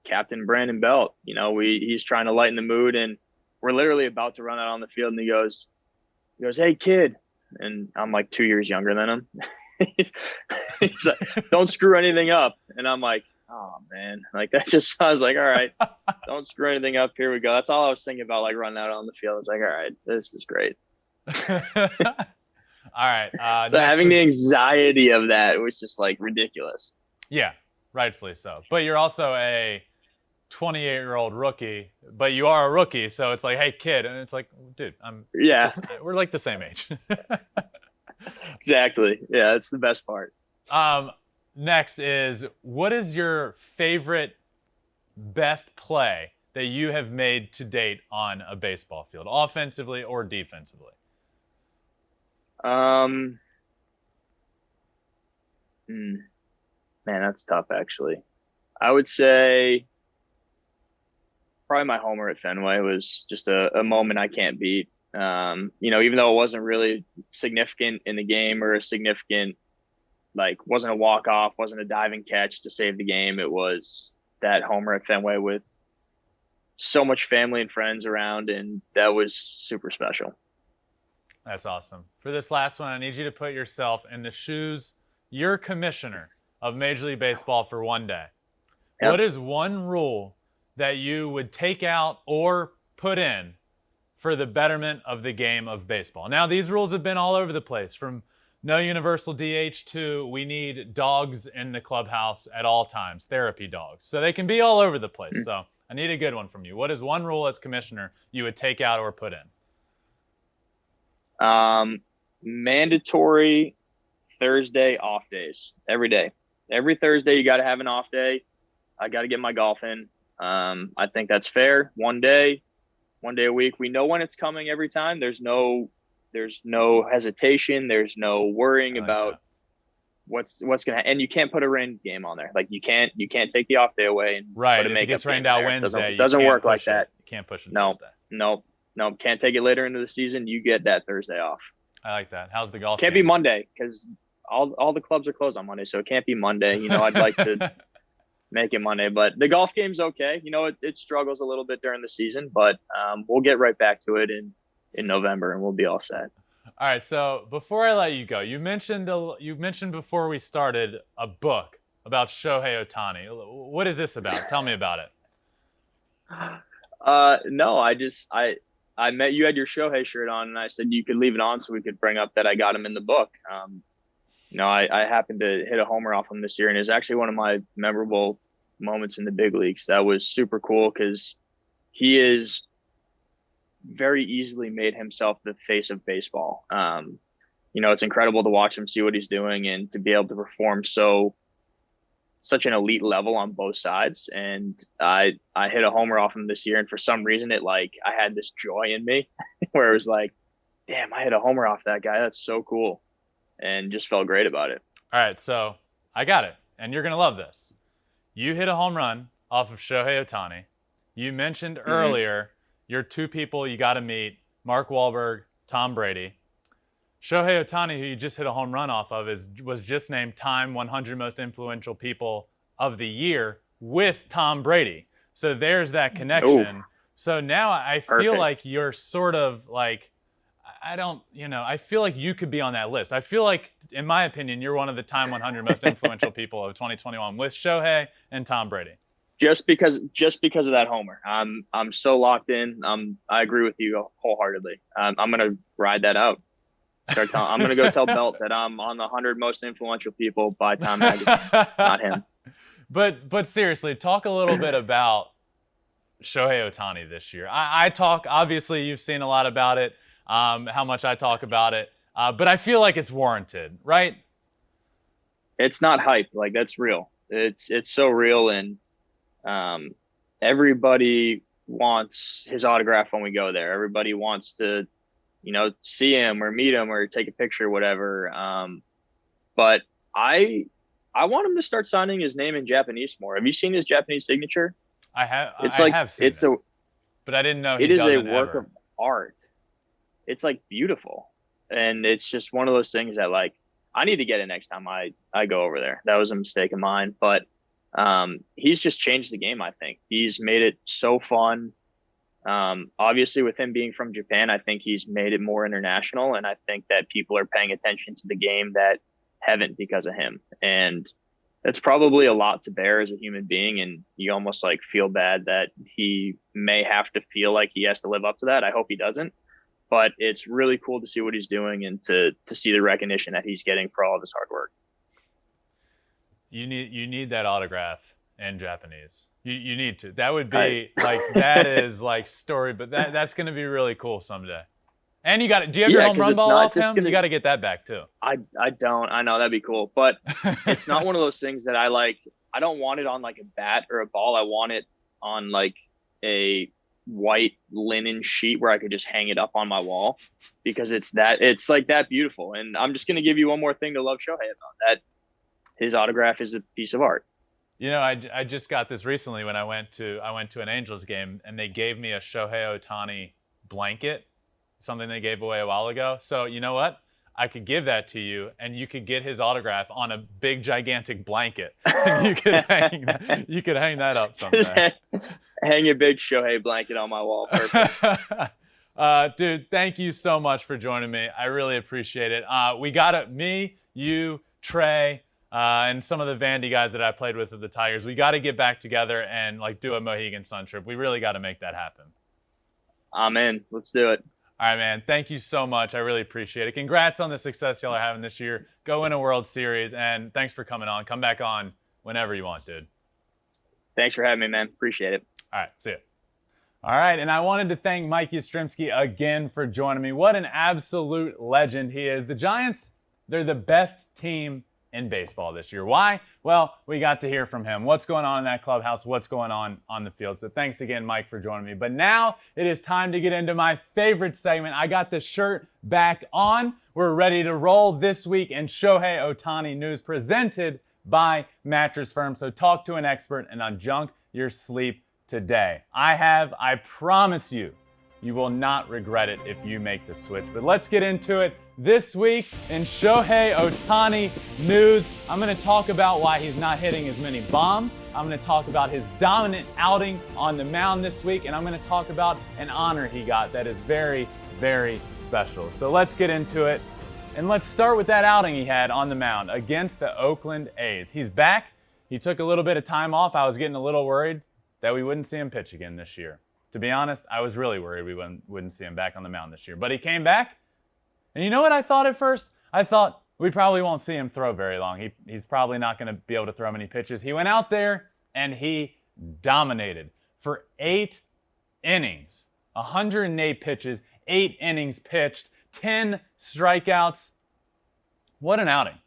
Captain Brandon Belt. He's trying to lighten the mood, and we're literally about to run out on the field, and he goes, "Hey, kid." And I'm like 2 years younger than him. He's like, "Don't screw anything up." And I'm like, oh man, like that just, I was like, all right, don't screw anything up. Here we go. That's all I was thinking about, like running out on the field. It's like, all right, this is great. All right. So having the anxiety of that was just like ridiculous. Yeah, rightfully so. But you're also a 28-year-old rookie, but you are a rookie. So it's like, hey, kid. And it's like, dude, we're like the same age. Exactly. Yeah, that's the best part. Next is, what is your favorite best play that you have made to date on a baseball field, offensively or defensively? Man, that's tough, actually. I would say probably my homer at Fenway was just a moment I can't beat. Even though it wasn't really significant in the game or a significant, wasn't a walk-off, wasn't a diving catch to save the game. It was that homer at Fenway with so much family and friends around, and that was super special. That's awesome. For this last one, I need you to put yourself in the shoes. You're commissioner of Major League Baseball for one day. Yep. What is one rule that you would take out or put in for the betterment of the game of baseball? Now, these rules have been all over the place, from no universal DH to we need dogs in the clubhouse at all times, therapy dogs. So they can be all over the place. So I need a good one from you. What is one rule as commissioner you would take out or put in? Mandatory Thursday off days every day. Every Thursday you got to have an off day. I got to get my golf in. I think that's fair. One day a week. We know when it's coming every time. There's no hesitation. There's no worrying about what's gonna. And you can't put a rain game on there. Like you can't take the off day away and right. Put If it gets rained out Wednesday, it doesn't work like that. You can't push it. No, can't take it later into the season. You get that Thursday off. I like that. How's the golf? Can't be Monday because all the clubs are closed on Monday, so it can't be Monday. I'd like to make it Monday, but the golf game's okay. It struggles a little bit during the season, but we'll get right back to it in November, and we'll be all set. All right. So before I let you go, you mentioned before we started a book about Shohei Ohtani. What is this about? Tell me about it. No, I met you, had your Shohei shirt on, and I said you could leave it on so we could bring up that I got him in the book. I happened to hit a homer off him this year, and it was actually one of my memorable moments in the big leagues. That was super cool because he is very easily made himself the face of baseball. it's incredible to watch him, see what he's doing, and to be able to perform such an elite level on both sides. And I hit a homer off him this year, and for some reason I had this joy in me where it was like, damn, I hit a homer off that guy. That's so cool. And just felt great about it. All right, so I got it, and you're going to love this. You hit a home run off of Shohei Ohtani. You mentioned earlier your two people you got to meet, Mark Wahlberg, Tom Brady. Shohei Ohtani, who you just hit a home run off of, was just named Time 100 Most Influential People of the Year with Tom Brady. So there's that connection. Ooh. So now I feel like you're sort of like, I feel like you could be on that list. I feel like, in my opinion, you're one of the Time 100 Most Influential People of 2021 with Shohei and Tom Brady. Just because of that homer. I'm so locked in. I agree with you wholeheartedly. I'm going to ride that out. I'm going to go tell Belt that I'm on the 100 Most Influential People by Time Magazine, not him. But seriously, talk a little bit about Shohei Ohtani this year. I talk, obviously you've seen a lot about it, how much I talk about it, but I feel like it's warranted, right? It's not hype. Like, that's real. It's so real, and everybody wants his autograph when we go there. Everybody wants to see him or meet him or take a picture or whatever. But I want him to start signing his name in Japanese more. Have you seen his Japanese signature? I have. I have seen it. But I didn't know it is a work of art. It's like beautiful. And it's just one of those things that I need to get it next time I go over there. That was a mistake of mine, but he's just changed the game. I think he's made it so fun. Obviously with him being from Japan, I think he's made it more international, and I think that people are paying attention to the game that haven't because of him. And that's probably a lot to bear as a human being, and you almost feel bad that he may have to feel like he has to live up to that. I hope he doesn't, but it's really cool to see what he's doing and to see the recognition that he's getting for all of his hard work. You need that autograph in Japanese. You need to. That would be that is story, but that's going to be really cool someday. And you got it. Do you have your home run ball off him? You got to get that back too. I don't. I know that'd be cool, but it's not one of those things that I like. I don't want it on a bat or a ball. I want it on a white linen sheet where I could just hang it up on my wall, because it's that beautiful. And I'm just going to give you one more thing to love Shohei about that. His autograph is a piece of art. I just got this recently when I went to an Angels game, and they gave me a Shohei Ohtani blanket, something they gave away a while ago. So you know what? I could give that to you, and you could get his autograph on a big, gigantic blanket. you could hang that up someday. Hang a big Shohei blanket on my wall. Perfect. Dude, thank you so much for joining me. I really appreciate it. We got me, you, Trey, and some of the Vandy guys that I played with at the Tigers. We got to get back together and do a Mohegan Sun trip. We really got to make that happen. I'm in. Let's do it. All right, man. Thank you so much. I really appreciate it. Congrats on the success y'all are having this year. Go win a World Series, and thanks for coming on. Come back on whenever you want, dude. Thanks for having me, man. Appreciate it. All right, see ya. All right, and I wanted to thank Mike Yastrzemski again for joining me. What an absolute legend he is. The Giants, they're the best team in baseball this year. Why? Well, we got to hear from him. What's going on in that clubhouse? What's going on the field? So thanks again, Mike, for joining me. But now it is time to get into my favorite segment. I got the shirt back on. We're ready to roll this week in Shohei Ohtani news presented by Mattress Firm. So talk to an expert and unjunk your sleep today. I promise you, you will not regret it if you make the switch. But let's get into it. This week in Shohei Ohtani news, I'm going to talk about why he's not hitting as many bombs. I'm going to talk about his dominant outing on the mound this week, and I'm going to talk about an honor he got that is very, very special. So let's get into it, and let's start with that outing he had on the mound against the Oakland A's. He's back. He took a little bit of time off. I was getting a little worried that we wouldn't see him pitch again this year. To be honest, I was really worried we wouldn't see him back on the mound this year. But he came back, and you know what I thought at first? I thought we probably won't see him throw very long. He's probably not going to be able to throw many pitches. He went out there, and he dominated for 8 innings, 108 pitches, 8 innings pitched, 10 strikeouts. What an outing.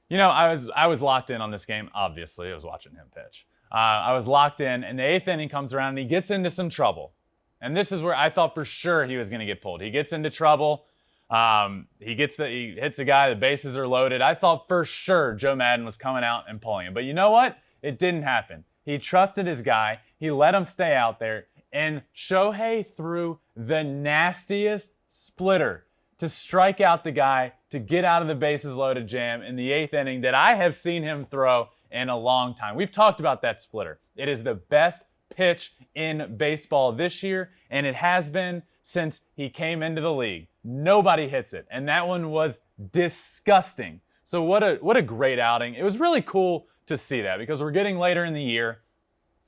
You know, I was locked in on this game. Obviously, I was watching him pitch. I was locked in, and the 8th inning comes around, and he gets into some trouble. And this is where I thought for sure he was going to get pulled. He gets into trouble. He hits a guy. The bases are loaded. I thought for sure Joe Madden was coming out and pulling him. But you know what? It didn't happen. He trusted his guy. He let him stay out there. And Shohei threw the nastiest splitter to strike out the guy to get out of the bases loaded jam in the 8th inning that I have seen him throw in a long time. We've talked about that splitter. It is the best pitch in baseball this year, and it has been since he came into the league. Nobody hits it, and that one was disgusting. So what a great outing. It was really cool to see that because we're getting later in the year.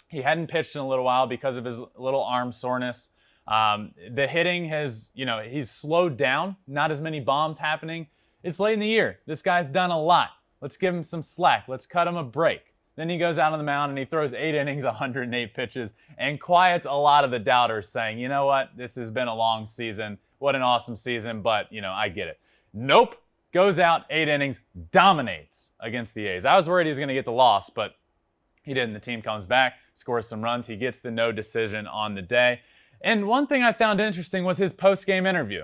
He hadn't pitched in a little while because of his little arm soreness. The hitting has, he's slowed down. Not as many bombs happening. It's late in the year. This guy's done a lot. Let's give him some slack. Let's cut him a break. Then he goes out on the mound and he throws 8 innings, 108 pitches, and quiets a lot of the doubters saying, you know what, this has been a long season. What an awesome season, but, I get it. Nope. Goes out, 8 innings, dominates against the A's. I was worried he was going to get the loss, but he didn't. The team comes back, scores some runs. He gets the no decision on the day. And one thing I found interesting was his post-game interview,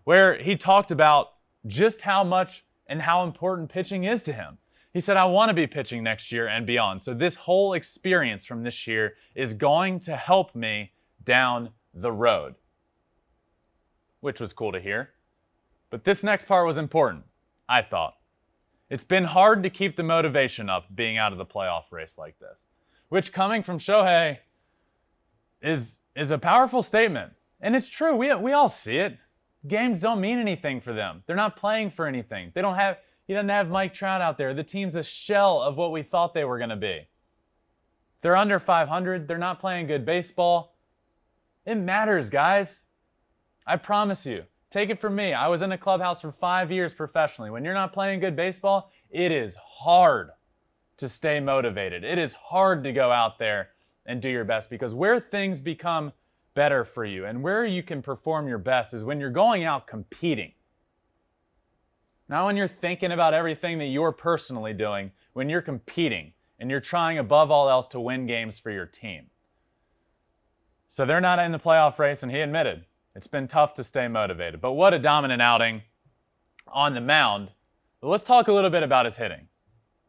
where he talked about just how much and how important pitching is to him. He said, I want to be pitching next year and beyond. So this whole experience from this year is going to help me down the road, which was cool to hear. But this next part was important, I thought. It's been hard to keep the motivation up being out of the playoff race like this, which coming from Shohei is a powerful statement. And it's true. We all see it. Games don't mean anything for them. They're not playing for anything. He doesn't have Mike Trout out there. The team's a shell of what we thought they were going to be. They're under 500. They're not playing good baseball. It matters, guys. I promise you. Take it from me. I was in a clubhouse for 5 years professionally. When you're not playing good baseball, it is hard to stay motivated. It is hard to go out there and do your best because where things become better for you and where you can perform your best is when you're going out competing. Not when you're thinking about everything that you're personally doing, when you're competing and you're trying above all else to win games for your team. So they're not in the playoff race, and he admitted it's been tough to stay motivated. But what a dominant outing on the mound. But let's talk a little bit about his hitting.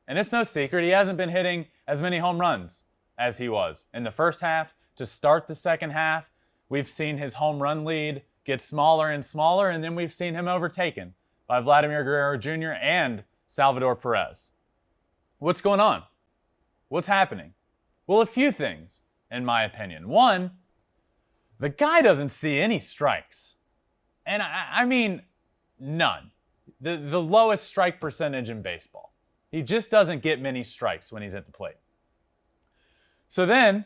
And it's no secret, he hasn't been hitting as many home runs as he was. In the first half, to start the second half, we've seen his home run lead get smaller and smaller, and then we've seen him overtaken by Vladimir Guerrero Jr. and Salvador Perez. What's going on? What's happening? Well, a few things, in my opinion. One, the guy doesn't see any strikes. And I mean, none. The lowest strike percentage in baseball. He just doesn't get many strikes when he's at the plate. So then,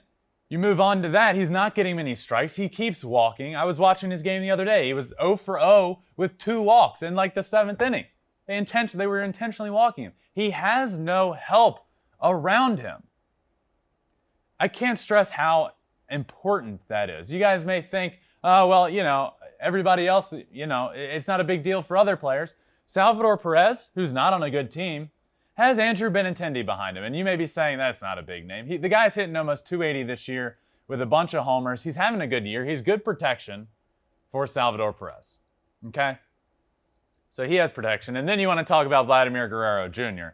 you move on to that. He's not getting many strikes. He keeps walking. I was watching his game the other day. He was 0 for 0 with 2 walks in like the 7th inning. They were intentionally walking him. He has no help around him. I can't stress how important that is. You guys may think, oh, well, everybody else, it's not a big deal for other players. Salvador Perez, who's not on a good team, has Andrew Benintendi behind him. And you may be saying that's not a big name. The guy's hitting almost 280 this year with a bunch of homers. He's having a good year. He's good protection for Salvador Perez. Okay? So he has protection. And then you want to talk about Vladimir Guerrero Jr.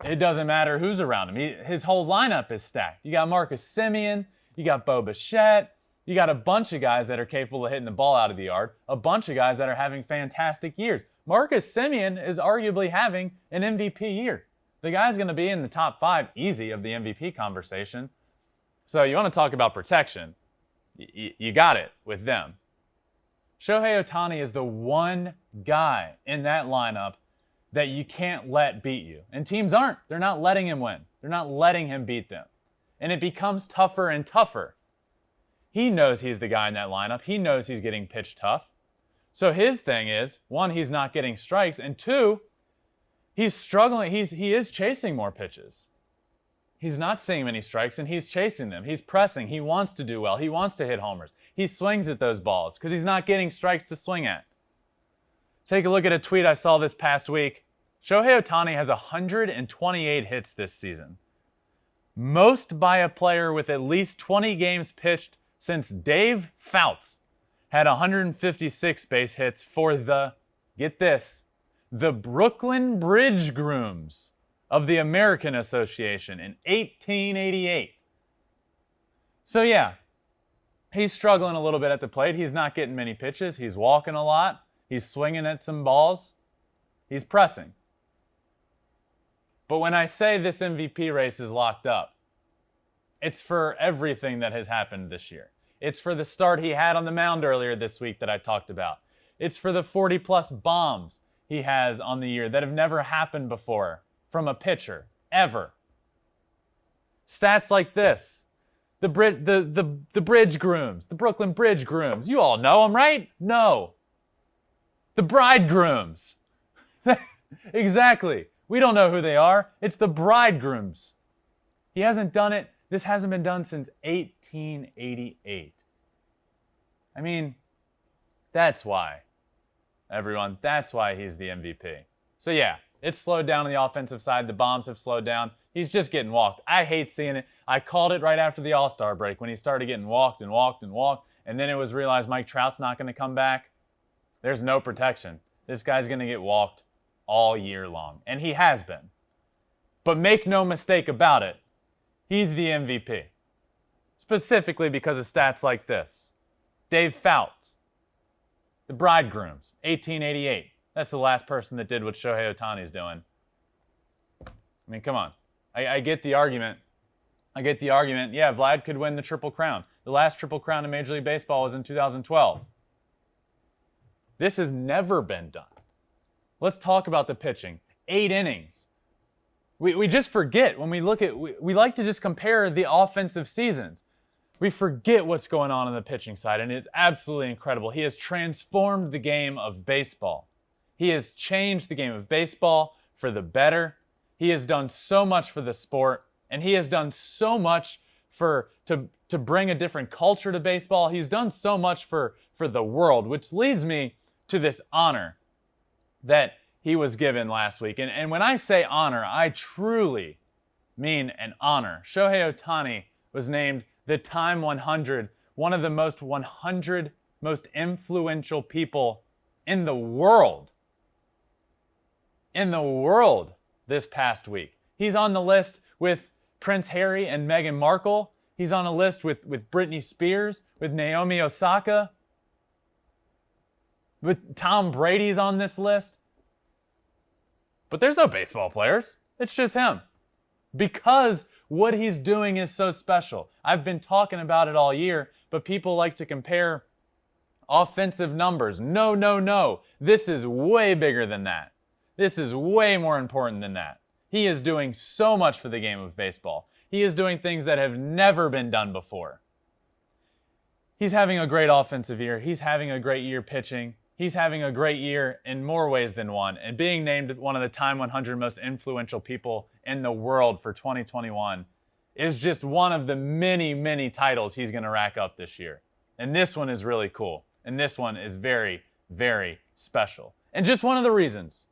It doesn't matter who's around him. His whole lineup is stacked. You got Marcus Semien. You got Bo Bichette. You got a bunch of guys that are capable of hitting the ball out of the yard. A bunch of guys that are having fantastic years. Marcus Semien is arguably having an MVP year. The guy's going to be in the top 5 easy of the MVP conversation. So you want to talk about protection. You got it with them. Shohei Ohtani is the one guy in that lineup that you can't let beat you. And teams aren't. They're not letting him win. They're not letting him beat them. And it becomes tougher and tougher. He knows he's the guy in that lineup. He knows he's getting pitched tough. So his thing is, 1, he's not getting strikes, and 2, he's struggling. He is chasing more pitches. He's not seeing many strikes, and he's chasing them. He's pressing. He wants to do well. He wants to hit homers. He swings at those balls because he's not getting strikes to swing at. Take a look at a tweet I saw this past week. Shohei Ohtani has 128 hits this season. Most by a player with at least 20 games pitched since Dave Fouts had 156 base hits for the, get this, the Brooklyn Bridge Grooms of the American Association in 1888. So yeah, he's struggling a little bit at the plate. He's not getting many pitches. He's walking a lot. He's swinging at some balls. He's pressing. But when I say this MVP race is locked up, it's for everything that has happened this year. It's for the start he had on the mound earlier this week that I talked about. It's for the 40-plus bombs he has on the year that have never happened before from a pitcher, ever. Stats like this. The Bridge Grooms, the Brooklyn Bridge Grooms. You all know them, right? No. The Bridegrooms. Exactly. We don't know who they are. It's the Bridegrooms. He hasn't done it. This hasn't been done since 1888. I mean, that's why. Everyone, that's why he's the MVP. So yeah, it's slowed down on the offensive side. The bombs have slowed down. He's just getting walked. I hate seeing it. I called it right after the All-Star break when he started getting walked and walked and walked. And then it was realized Mike Trout's not going to come back. There's no protection. This guy's going to get walked all year long. And he has been. But make no mistake about it, he's the MVP. Specifically because of stats like this. Dave Fouts, the Bridegrooms, 1888. That's the last person that did what Shohei Ohtani's doing. I mean, come on. I get the argument. Yeah, Vlad could win the Triple Crown. The last Triple Crown in Major League Baseball was in 2012. This has never been done. Let's talk about the pitching. 8 innings. We just forget when we look at, we like to just compare the offensive seasons. We forget what's going on the pitching side, and it is absolutely incredible. He has transformed the game of baseball. He has changed the game of baseball for the better. He has done so much for the sport, and he has done so much to bring a different culture to baseball. He's done so much for the world, which leads me to this honor that he was given last week. And when I say honor, I truly mean an honor. Shohei Ohtani was named the Time 100, one of the 100 most influential people in the world. This past week. He's on the list with Prince Harry and Meghan Markle. He's on a list with Britney Spears, with Naomi Osaka. With Tom Brady's on this list. But there's no baseball players. It's just him. Because what he's doing is so special. I've been talking about it all year, but people like to compare offensive numbers. No. This is way bigger than that. This is way more important than that. He is doing so much for the game of baseball. He is doing things that have never been done before. He's having a great offensive year. He's having a great year pitching. He's having a great year in more ways than one. And being named one of the Time 100 most influential people in the world for 2021 is just one of the many, many titles he's going to rack up this year. And this one is really cool. And this one is very, very special. And just one of the reasons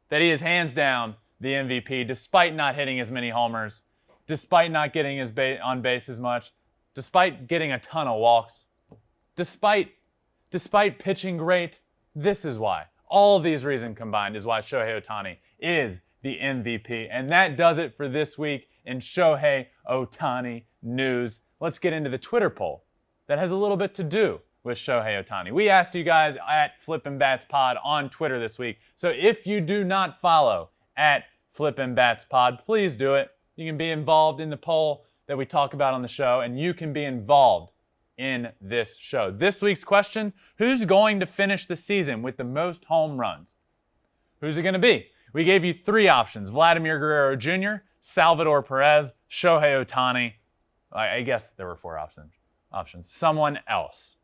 that he is hands down the MVP, despite not hitting as many homers, despite not getting his on base as much, despite getting a ton of walks, despite pitching great. This is why. All of these reasons combined is why Shohei Ohtani is the MVP. And that does it for this week in Shohei Ohtani news. Let's get into the Twitter poll that has a little bit to do with Shohei Ohtani. We asked you guys at Flippin Bats Pod on Twitter this week. So if you do not follow at Flippin Bats Pod, please do it. You can be involved in the poll that we talk about on the show, and you can be involved in this show. This week's question, who's going to finish the season with the most home runs? Who's it going to be? We gave you 3 options: Vladimir Guerrero Jr., Salvador Perez, Shohei Ohtani. I guess there were 4 options. Someone else.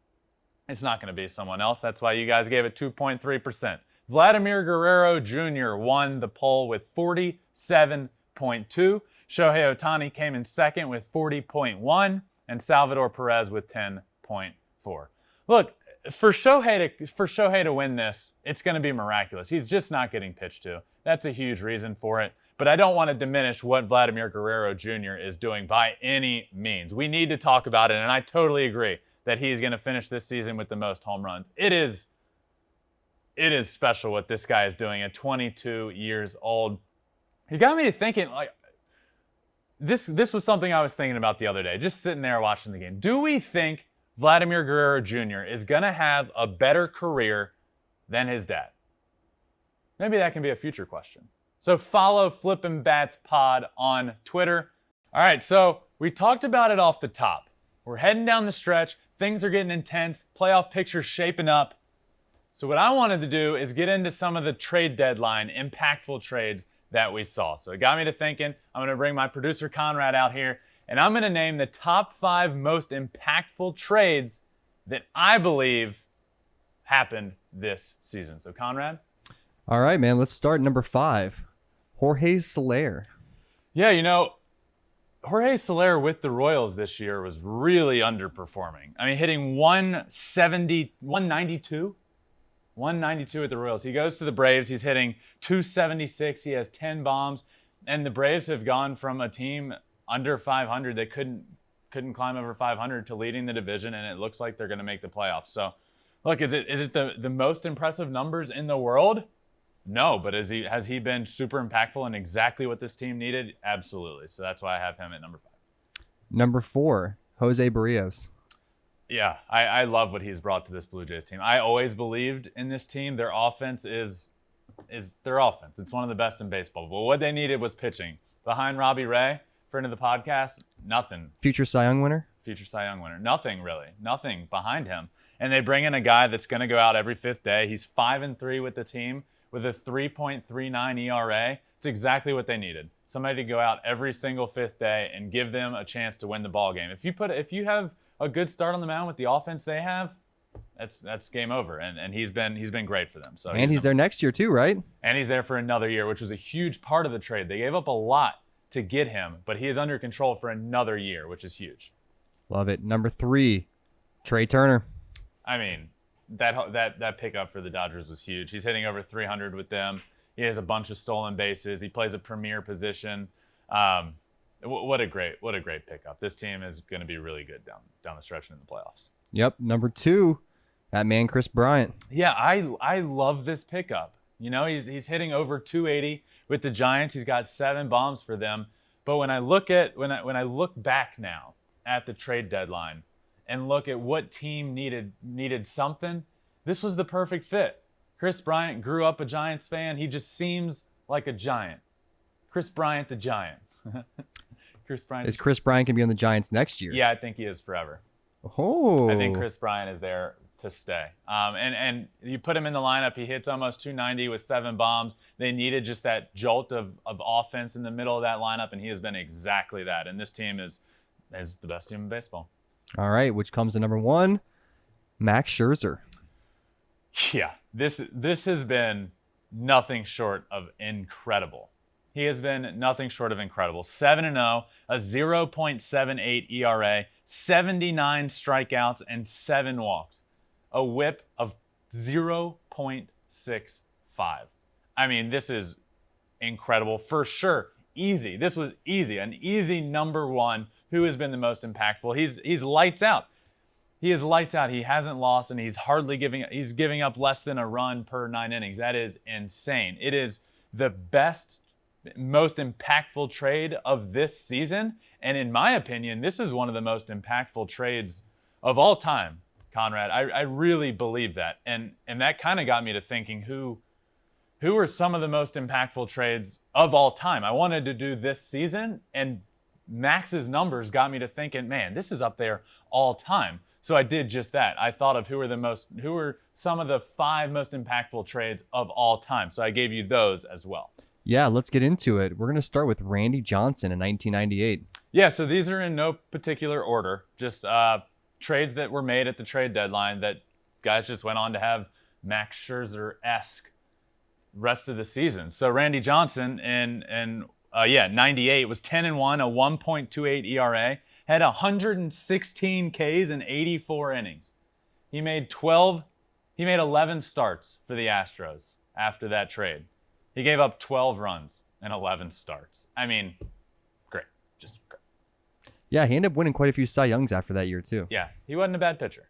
It's not going to be someone else. That's why you guys gave it 2.3%. Vladimir Guerrero Jr. won the poll with 47.2. Shohei Ohtani came in second with 40.1. and Salvador Perez with 10.4. Look, for Shohei to win this, it's going to be miraculous. He's just not getting pitched to. That's a huge reason for it. But I don't want to diminish what Vladimir Guerrero Jr. is doing by any means. We need to talk about it, and I totally agree that he's going to finish this season with the most home runs. It is special what this guy is doing at 22 years old. He got me to thinking, like, this was something I was thinking about the other day, just sitting there watching the game. Do we think Vladimir Guerrero Jr. is going to have a better career than his dad? Maybe that can be a future question. So follow Flippin Bats Pod on Twitter. All right, so we talked about it off the top. We're heading down the stretch. Things are getting intense. Playoff picture shaping up. So what I wanted to do is get into some of the trade deadline impactful trades that we saw. So it got me to thinking. I'm going to bring my producer Conrad out here, and I'm going to name the top 5 most impactful trades that I believe happened this season. So Conrad? All right, man. Let's start number 5. Jorge Soler. Yeah, Jorge Soler with the Royals this year was really underperforming. I mean, hitting 192 at the Royals. He goes to the Braves. He's hitting 276. He has 10 bombs. And the Braves have gone from a team under 500 that couldn't climb over 500 to leading the division, and it looks like they're going to make the playoffs. So, look, is it the most impressive numbers in the world? No, but has he been super impactful and exactly what this team needed? Absolutely. So that's why I have him at number 5. Number 4, Jose Barrios. Yeah, I love what he's brought to this Blue Jays team. I always believed in this team. Their offense is their offense. It's one of the best in baseball. But what they needed was pitching. Behind Robbie Ray, friend of the podcast, nothing. Future Cy Young winner. Nothing really. Nothing behind him. And they bring in a guy that's going to go out every 5th day. He's 5-3 with the team with a 3.39 ERA. It's exactly what they needed. Somebody to go out every single 5th day and give them a chance to win the ball game. If you have a good start on the mound with the offense they have, that's game over. And he's been great for them. So he's there next year too, right? And he's there for another year, which was a huge part of the trade. They gave up a lot to get him, but he is under control for another year, which is huge. Love it. Number 3, Trey Turner. I mean, that pickup for the Dodgers was huge. He's hitting over 300 with them. He has a bunch of stolen bases. He plays a premier position. What a great pickup. This team is going to be really good down the stretch and in the playoffs. Yep. Number 2, that man Chris Bryant. Yeah, I love this pickup. He's hitting over 280 with the Giants. He's got 7 bombs for them. But when I look back now at the trade deadline and look at what team needed something, this was the perfect fit. Chris Bryant grew up a Giants fan. He just seems like a Giant. Chris Bryant the Giant. Chris Bryant. Is Chris Bryant going to be on the Giants next year? Yeah, I think he is forever. Oh. I think Chris Bryant is there to stay. And you put him in the lineup, he hits almost 290 with 7 bombs. They needed just that jolt of offense in the middle of that lineup, and he has been exactly that. And this team is the best team in baseball. All right, which comes to number 1, Max Scherzer. Yeah, this has been nothing short of incredible. He has been nothing short of incredible. 7-0, a 0.78 ERA, 79 strikeouts, and 7 walks. A whip of 0.65. I mean, this is incredible for sure. Easy. This was easy. An easy number 1. Who has been the most impactful? He's lights out. He is lights out. He hasn't lost, and he's giving up less than a run per 9 innings. That is insane. It is the best, most impactful trade of this season. And in my opinion, this is one of the most impactful trades of all time, Conrad. I really believe that. And that kind of got me to thinking who are some of the most impactful trades of all time. I wanted to do this season, and Max's numbers got me to thinking, man, this is up there all time. So I did just that. I thought of who were some of the 5 most impactful trades of all time. So I gave you those as well. Yeah, let's get into it. We're going to start with Randy Johnson in 1998. Yeah, so these are in no particular order, just trades that were made at the trade deadline that guys just went on to have Max Scherzer-esque rest of the season. So Randy Johnson in 98 was 10-1, a 1.28 ERA, had 116 Ks in 84 innings. He made 11 starts for the Astros after that trade. He gave up 12 runs and 11 starts. I mean, great. Just great. Yeah, he ended up winning quite a few Cy Youngs after that year, too. Yeah, he wasn't a bad pitcher.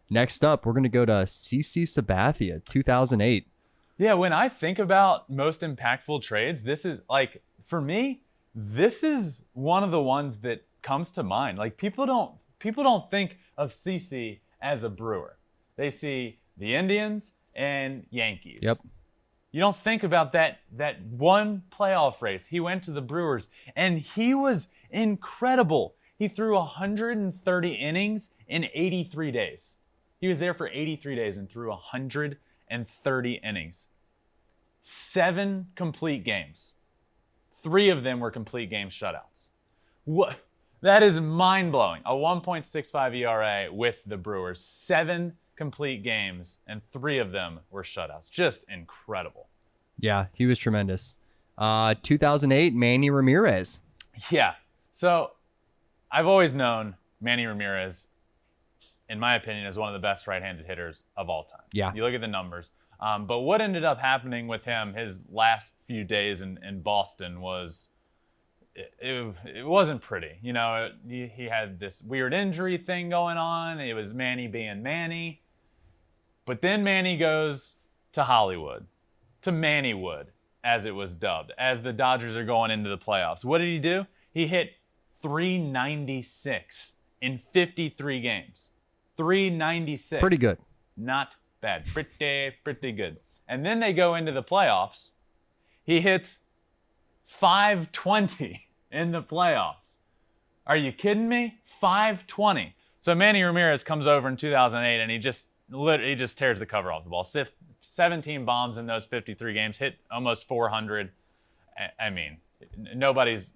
Next up, we're going to go to CC Sabathia, 2008. Yeah, when I think about most impactful trades, this is like, for me, this is one of the ones that comes to mind. Like people don't think of CC as a Brewer. They see the Indians and Yankees. Yep. You don't think about that one playoff race. He went to the Brewers and he was incredible. He threw 130 innings in 83 days. He was there for 83 days and threw 130 innings. 7 complete games. 3 of them were complete game shutouts. What? That is mind-blowing. A 1.65 ERA with the Brewers. 7 complete games, and 3 of them were shutouts. Just incredible. Yeah, he was tremendous. 2008, Manny Ramirez. Yeah. So I've always known Manny Ramirez, in my opinion, is one of the best right-handed hitters of all time. Yeah. You look at the numbers. But what ended up happening with him his last few days in Boston was it wasn't pretty. You know, he had this weird injury thing going on. It was Manny being Manny. But then Manny goes to Hollywood, to Mannywood, as it was dubbed, as the Dodgers are going into the playoffs. What did he do? He hit .396 in 53 games. .396. Pretty good. Not bad. Pretty good. And then they go into the playoffs. He hits .520 in the playoffs. Are you kidding me? .520. So Manny Ramirez comes over in 2008 and he just tears the cover off the ball. 17 bombs in those 53 games, hit almost 400. I mean, nobody's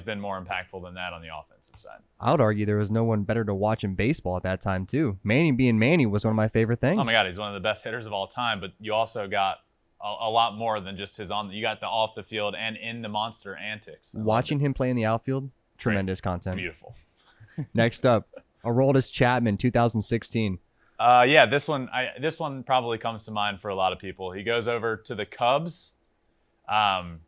been more impactful than that on the offensive side. I would argue there was no one better to watch in baseball at that time, too. Manny being Manny was one of my favorite things. Oh, my God, he's one of the best hitters of all time, but you also got a lot more than just you got the off the field and in the monster antics. Watching him play in the outfield, tremendous content. Beautiful. Next up, Aroldis Chapman, 2016. Yeah, this one probably comes to mind for a lot of people. He goes over to the Cubs and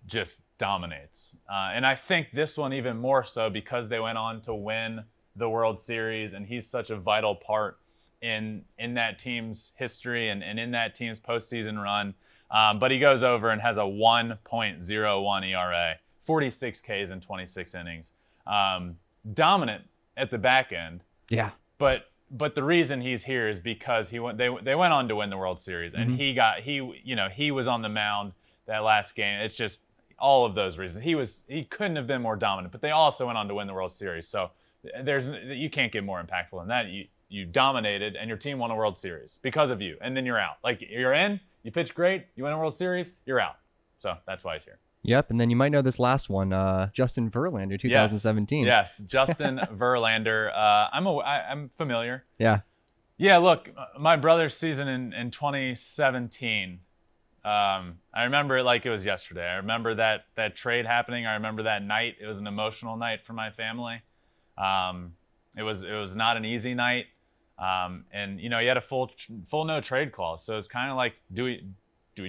just dominates. And I think this one even more so because they went on to win the World Series, and he's such a vital part in that team's history and in that team's postseason run. But he goes over and has a 1.01 ERA, 46 Ks in 26 innings. Dominant at the back end. Yeah. But the reason he's here is because they went on to win the World Series, and he was on the mound that last game. It's just all of those reasons. He couldn't have been more dominant, but they also went on to win the World Series. So you can't get more impactful than that. You dominated, and your team won a World Series because of you, and then you're out. Like, you're in, you pitch great, you win a World Series, you're out. So that's why he's here. Yep, and then you might know this last one, Justin Verlander, 2017. Yes, Justin Verlander. I'm familiar. Yeah. Yeah, look, my brother's season in 2017, I remember it like it was yesterday. I remember that trade happening. I remember that night. It was an emotional night for my family. It was not an easy night. And he had a full no trade clause. So it's kind of like, do we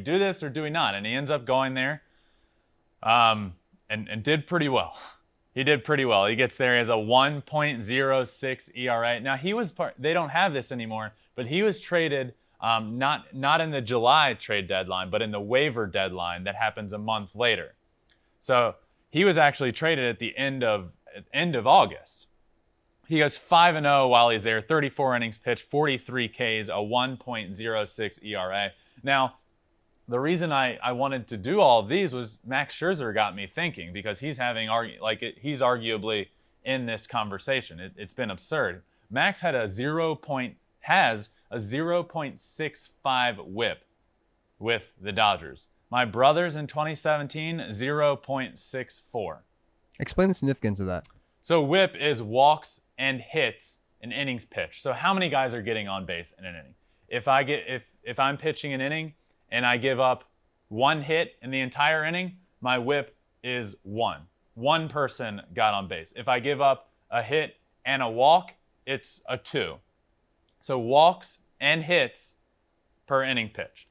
do this or do we not? And he ends up going there. And did pretty well. He did pretty well. He gets there. He has a 1.06 ERA. Now they don't have this anymore, but he was traded not in the July trade deadline, but in the waiver deadline that happens a month later. So he was actually traded at the end of August. He goes 5-0 while he's there, 34 innings pitched, 43 Ks, a 1.06 ERA. Now, the reason I wanted to do all of these was Max Scherzer got me thinking, because he's he's arguably in this conversation. It's been absurd. Max had a 0.65 WHIP with the Dodgers. My brother's in 2017, 0.64. Explain the significance of that. So WHIP is walks and hits in innings pitched. So how many guys are getting on base in an inning? If I'm pitching an inning and I give up 1 hit in the entire inning, my WHIP is 1. 1 person got on base. If I give up a hit and a walk, it's a 2. So walks and hits per inning pitched.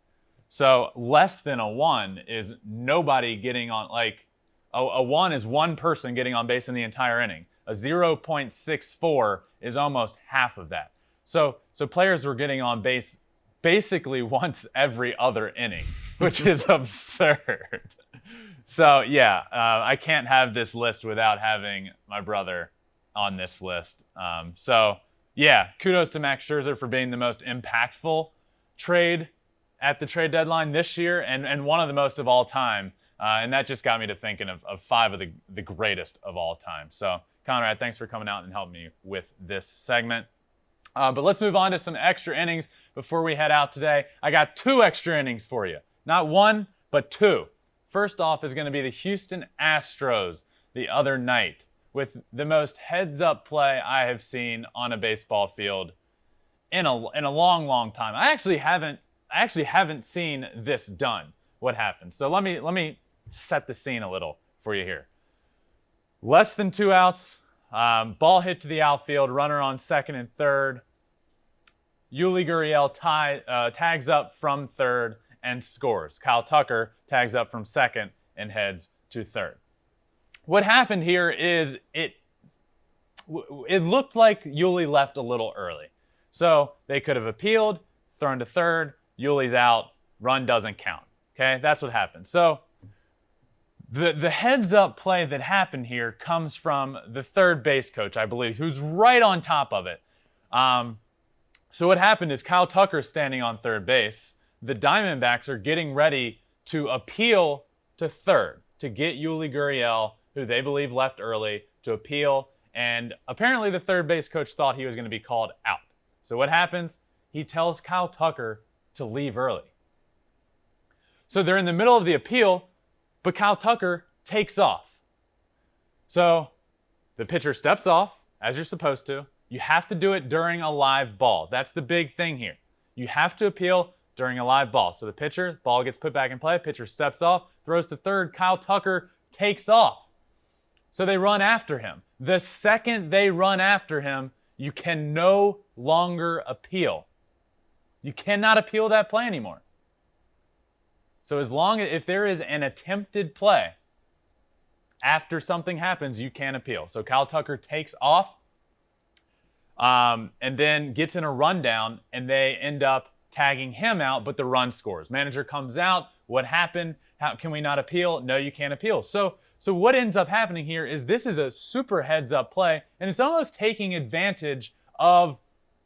So less than a 1 is nobody getting on, like a 1 is one person getting on base in the entire inning. A 0.64 is almost half of that. So players were getting on base basically once every other inning, which is absurd. So yeah, I can't have this list without having my brother on this list. So yeah, kudos to Max Scherzer for being the most impactful trade at the trade deadline this year, and one of the most of all time. And that just got me to thinking of 5 of the greatest of all time. So Conrad, thanks for coming out and helping me with this segment. But let's move on to some extra innings before we head out today. I got 2 extra innings for you. Not 1, but 2. First off is going to be the Houston Astros the other night with the most heads-up play I have seen on a baseball field in a long, long time. I actually haven't seen this done, what happened. So let me set the scene a little for you here. Less than 2 outs, ball hit to the outfield, runner on second and third. Yuli Gurriel tags up from third and scores. Kyle Tucker tags up from second and heads to third. What happened here is it looked like Yuli left a little early. So they could have appealed, thrown to third, Yuli's out, run doesn't count. Okay, that's what happened. So the heads-up play that happened here comes from the third base coach, I believe, who's right on top of it. So what happened is Kyle Tucker's standing on third base. The Diamondbacks are getting ready to appeal to third to get Yuli Gurriel, who they believe left early, to appeal. And apparently the third base coach thought he was going to be called out. So what happens? He tells Kyle Tucker to leave early. So they're in the middle of the appeal, but Kyle Tucker takes off. So the pitcher steps off, as you're supposed to. You have to do it during a live ball. That's the big thing here. You have to appeal during a live ball. So the pitcher, ball gets put back in play, pitcher steps off, throws to third, Kyle Tucker takes off. So they run after him. The second they run after him, you can no longer appeal. You cannot appeal that play anymore. So if there is an attempted play after something happens, you can appeal. So Kyle Tucker takes off and then gets in a rundown, and they end up tagging him out, but the run scores. Manager comes out. What happened? How can we not appeal? No, you can't appeal. So what ends up happening here is this is a super heads-up play, and it's almost taking advantage of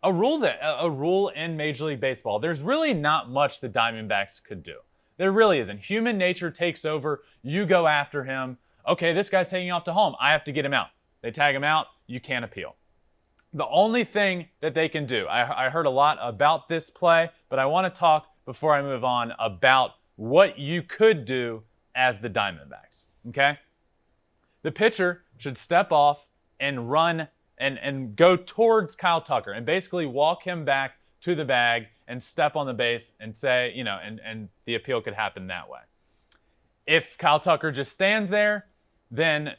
a rule in Major League Baseball. There's really not much the Diamondbacks could do. There really isn't. Human nature takes over. You go after him. Okay, this guy's taking off to home. I have to get him out. They tag him out. You can't appeal. The only thing that they can do, I heard a lot about this play, but I want to talk before I move on about what you could do as the Diamondbacks, okay? The pitcher should step off and run and go towards Kyle Tucker and basically walk him back to the bag and step on the base and say, and the appeal could happen that way. If Kyle Tucker just stands there, then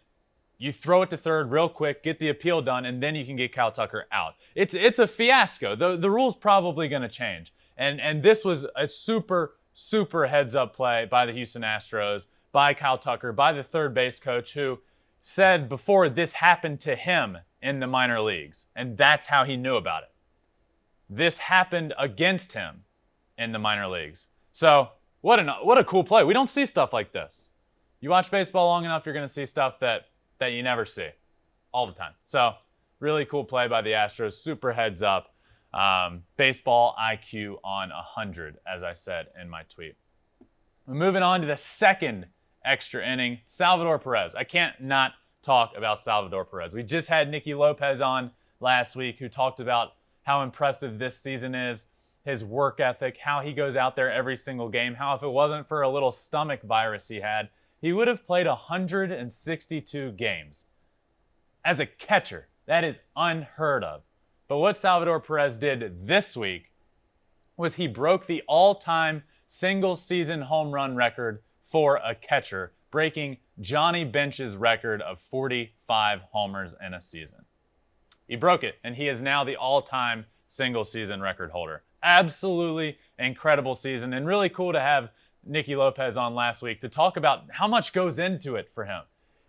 you throw it to third real quick, get the appeal done, and then you can get Kyle Tucker out. It's a fiasco. The rule's probably going to change. And this was a super, super heads-up play by the Houston Astros, by Kyle Tucker, by the third base coach, who said before this happened to him in the minor leagues, and that's how he knew about it. This happened against him in the minor leagues. So what a cool play. We don't see stuff like this. You watch baseball long enough, you're going to see stuff that you never see all the time. So really cool play by the Astros. Super heads up. Baseball IQ on 100, as I said in my tweet. We're moving on to the second extra inning. Salvador Perez. I can't not talk about Salvador Perez. We just had Nicky Lopez on last week, who talked about how impressive this season is, his work ethic, how he goes out there every single game, how if it wasn't for a little stomach virus he had, he would have played 162 games. As a catcher, that is unheard of. But what Salvador Perez did this week was he broke the all-time single-season home run record for a catcher, breaking Johnny Bench's record of 45 homers in a season. He broke it, and he is now the all-time single season record holder. Absolutely incredible season, and really cool to have Nicky Lopez on last week to talk about how much goes into it for him.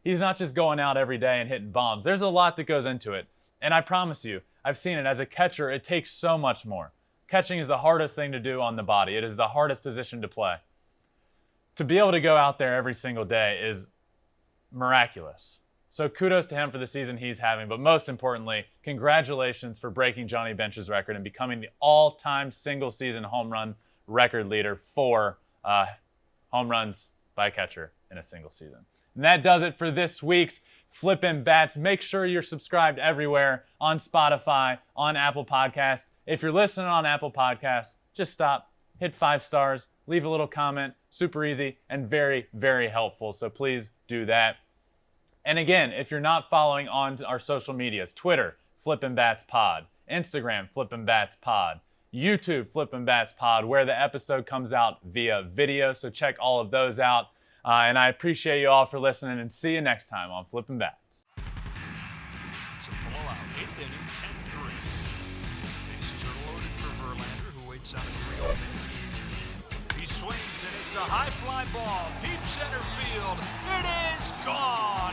He's not just going out every day and hitting bombs. There's a lot that goes into it. And I promise you, I've seen it. As a catcher, it takes so much more. Catching is the hardest thing to do on the body. It is the hardest position to play. To be able to go out there every single day is miraculous. So kudos to him for the season he's having. But most importantly, congratulations for breaking Johnny Bench's record and becoming the all-time single-season home run record leader for home runs by a catcher in a single season. And that does it for this week's Flippin' Bats. Make sure you're subscribed everywhere on Spotify, on Apple Podcasts. If you're listening on Apple Podcasts, just stop, hit 5 stars, leave a little comment. Super easy and very, very helpful. So please do that. And again, if you're not following on our social medias, Twitter, Flippin' Bats Pod, Instagram, Flippin' Bats Pod, YouTube, Flippin' Bats Pod, where the episode comes out via video. So check all of those out. And I appreciate you all for listening, and see you next time on Flippin' Bats. It's a blowout, 8th inning, 10-3. Bases are loaded for Verlander, who waits out a 3-0 pitch. He swings, and it's a high fly ball, deep center field. It is gone.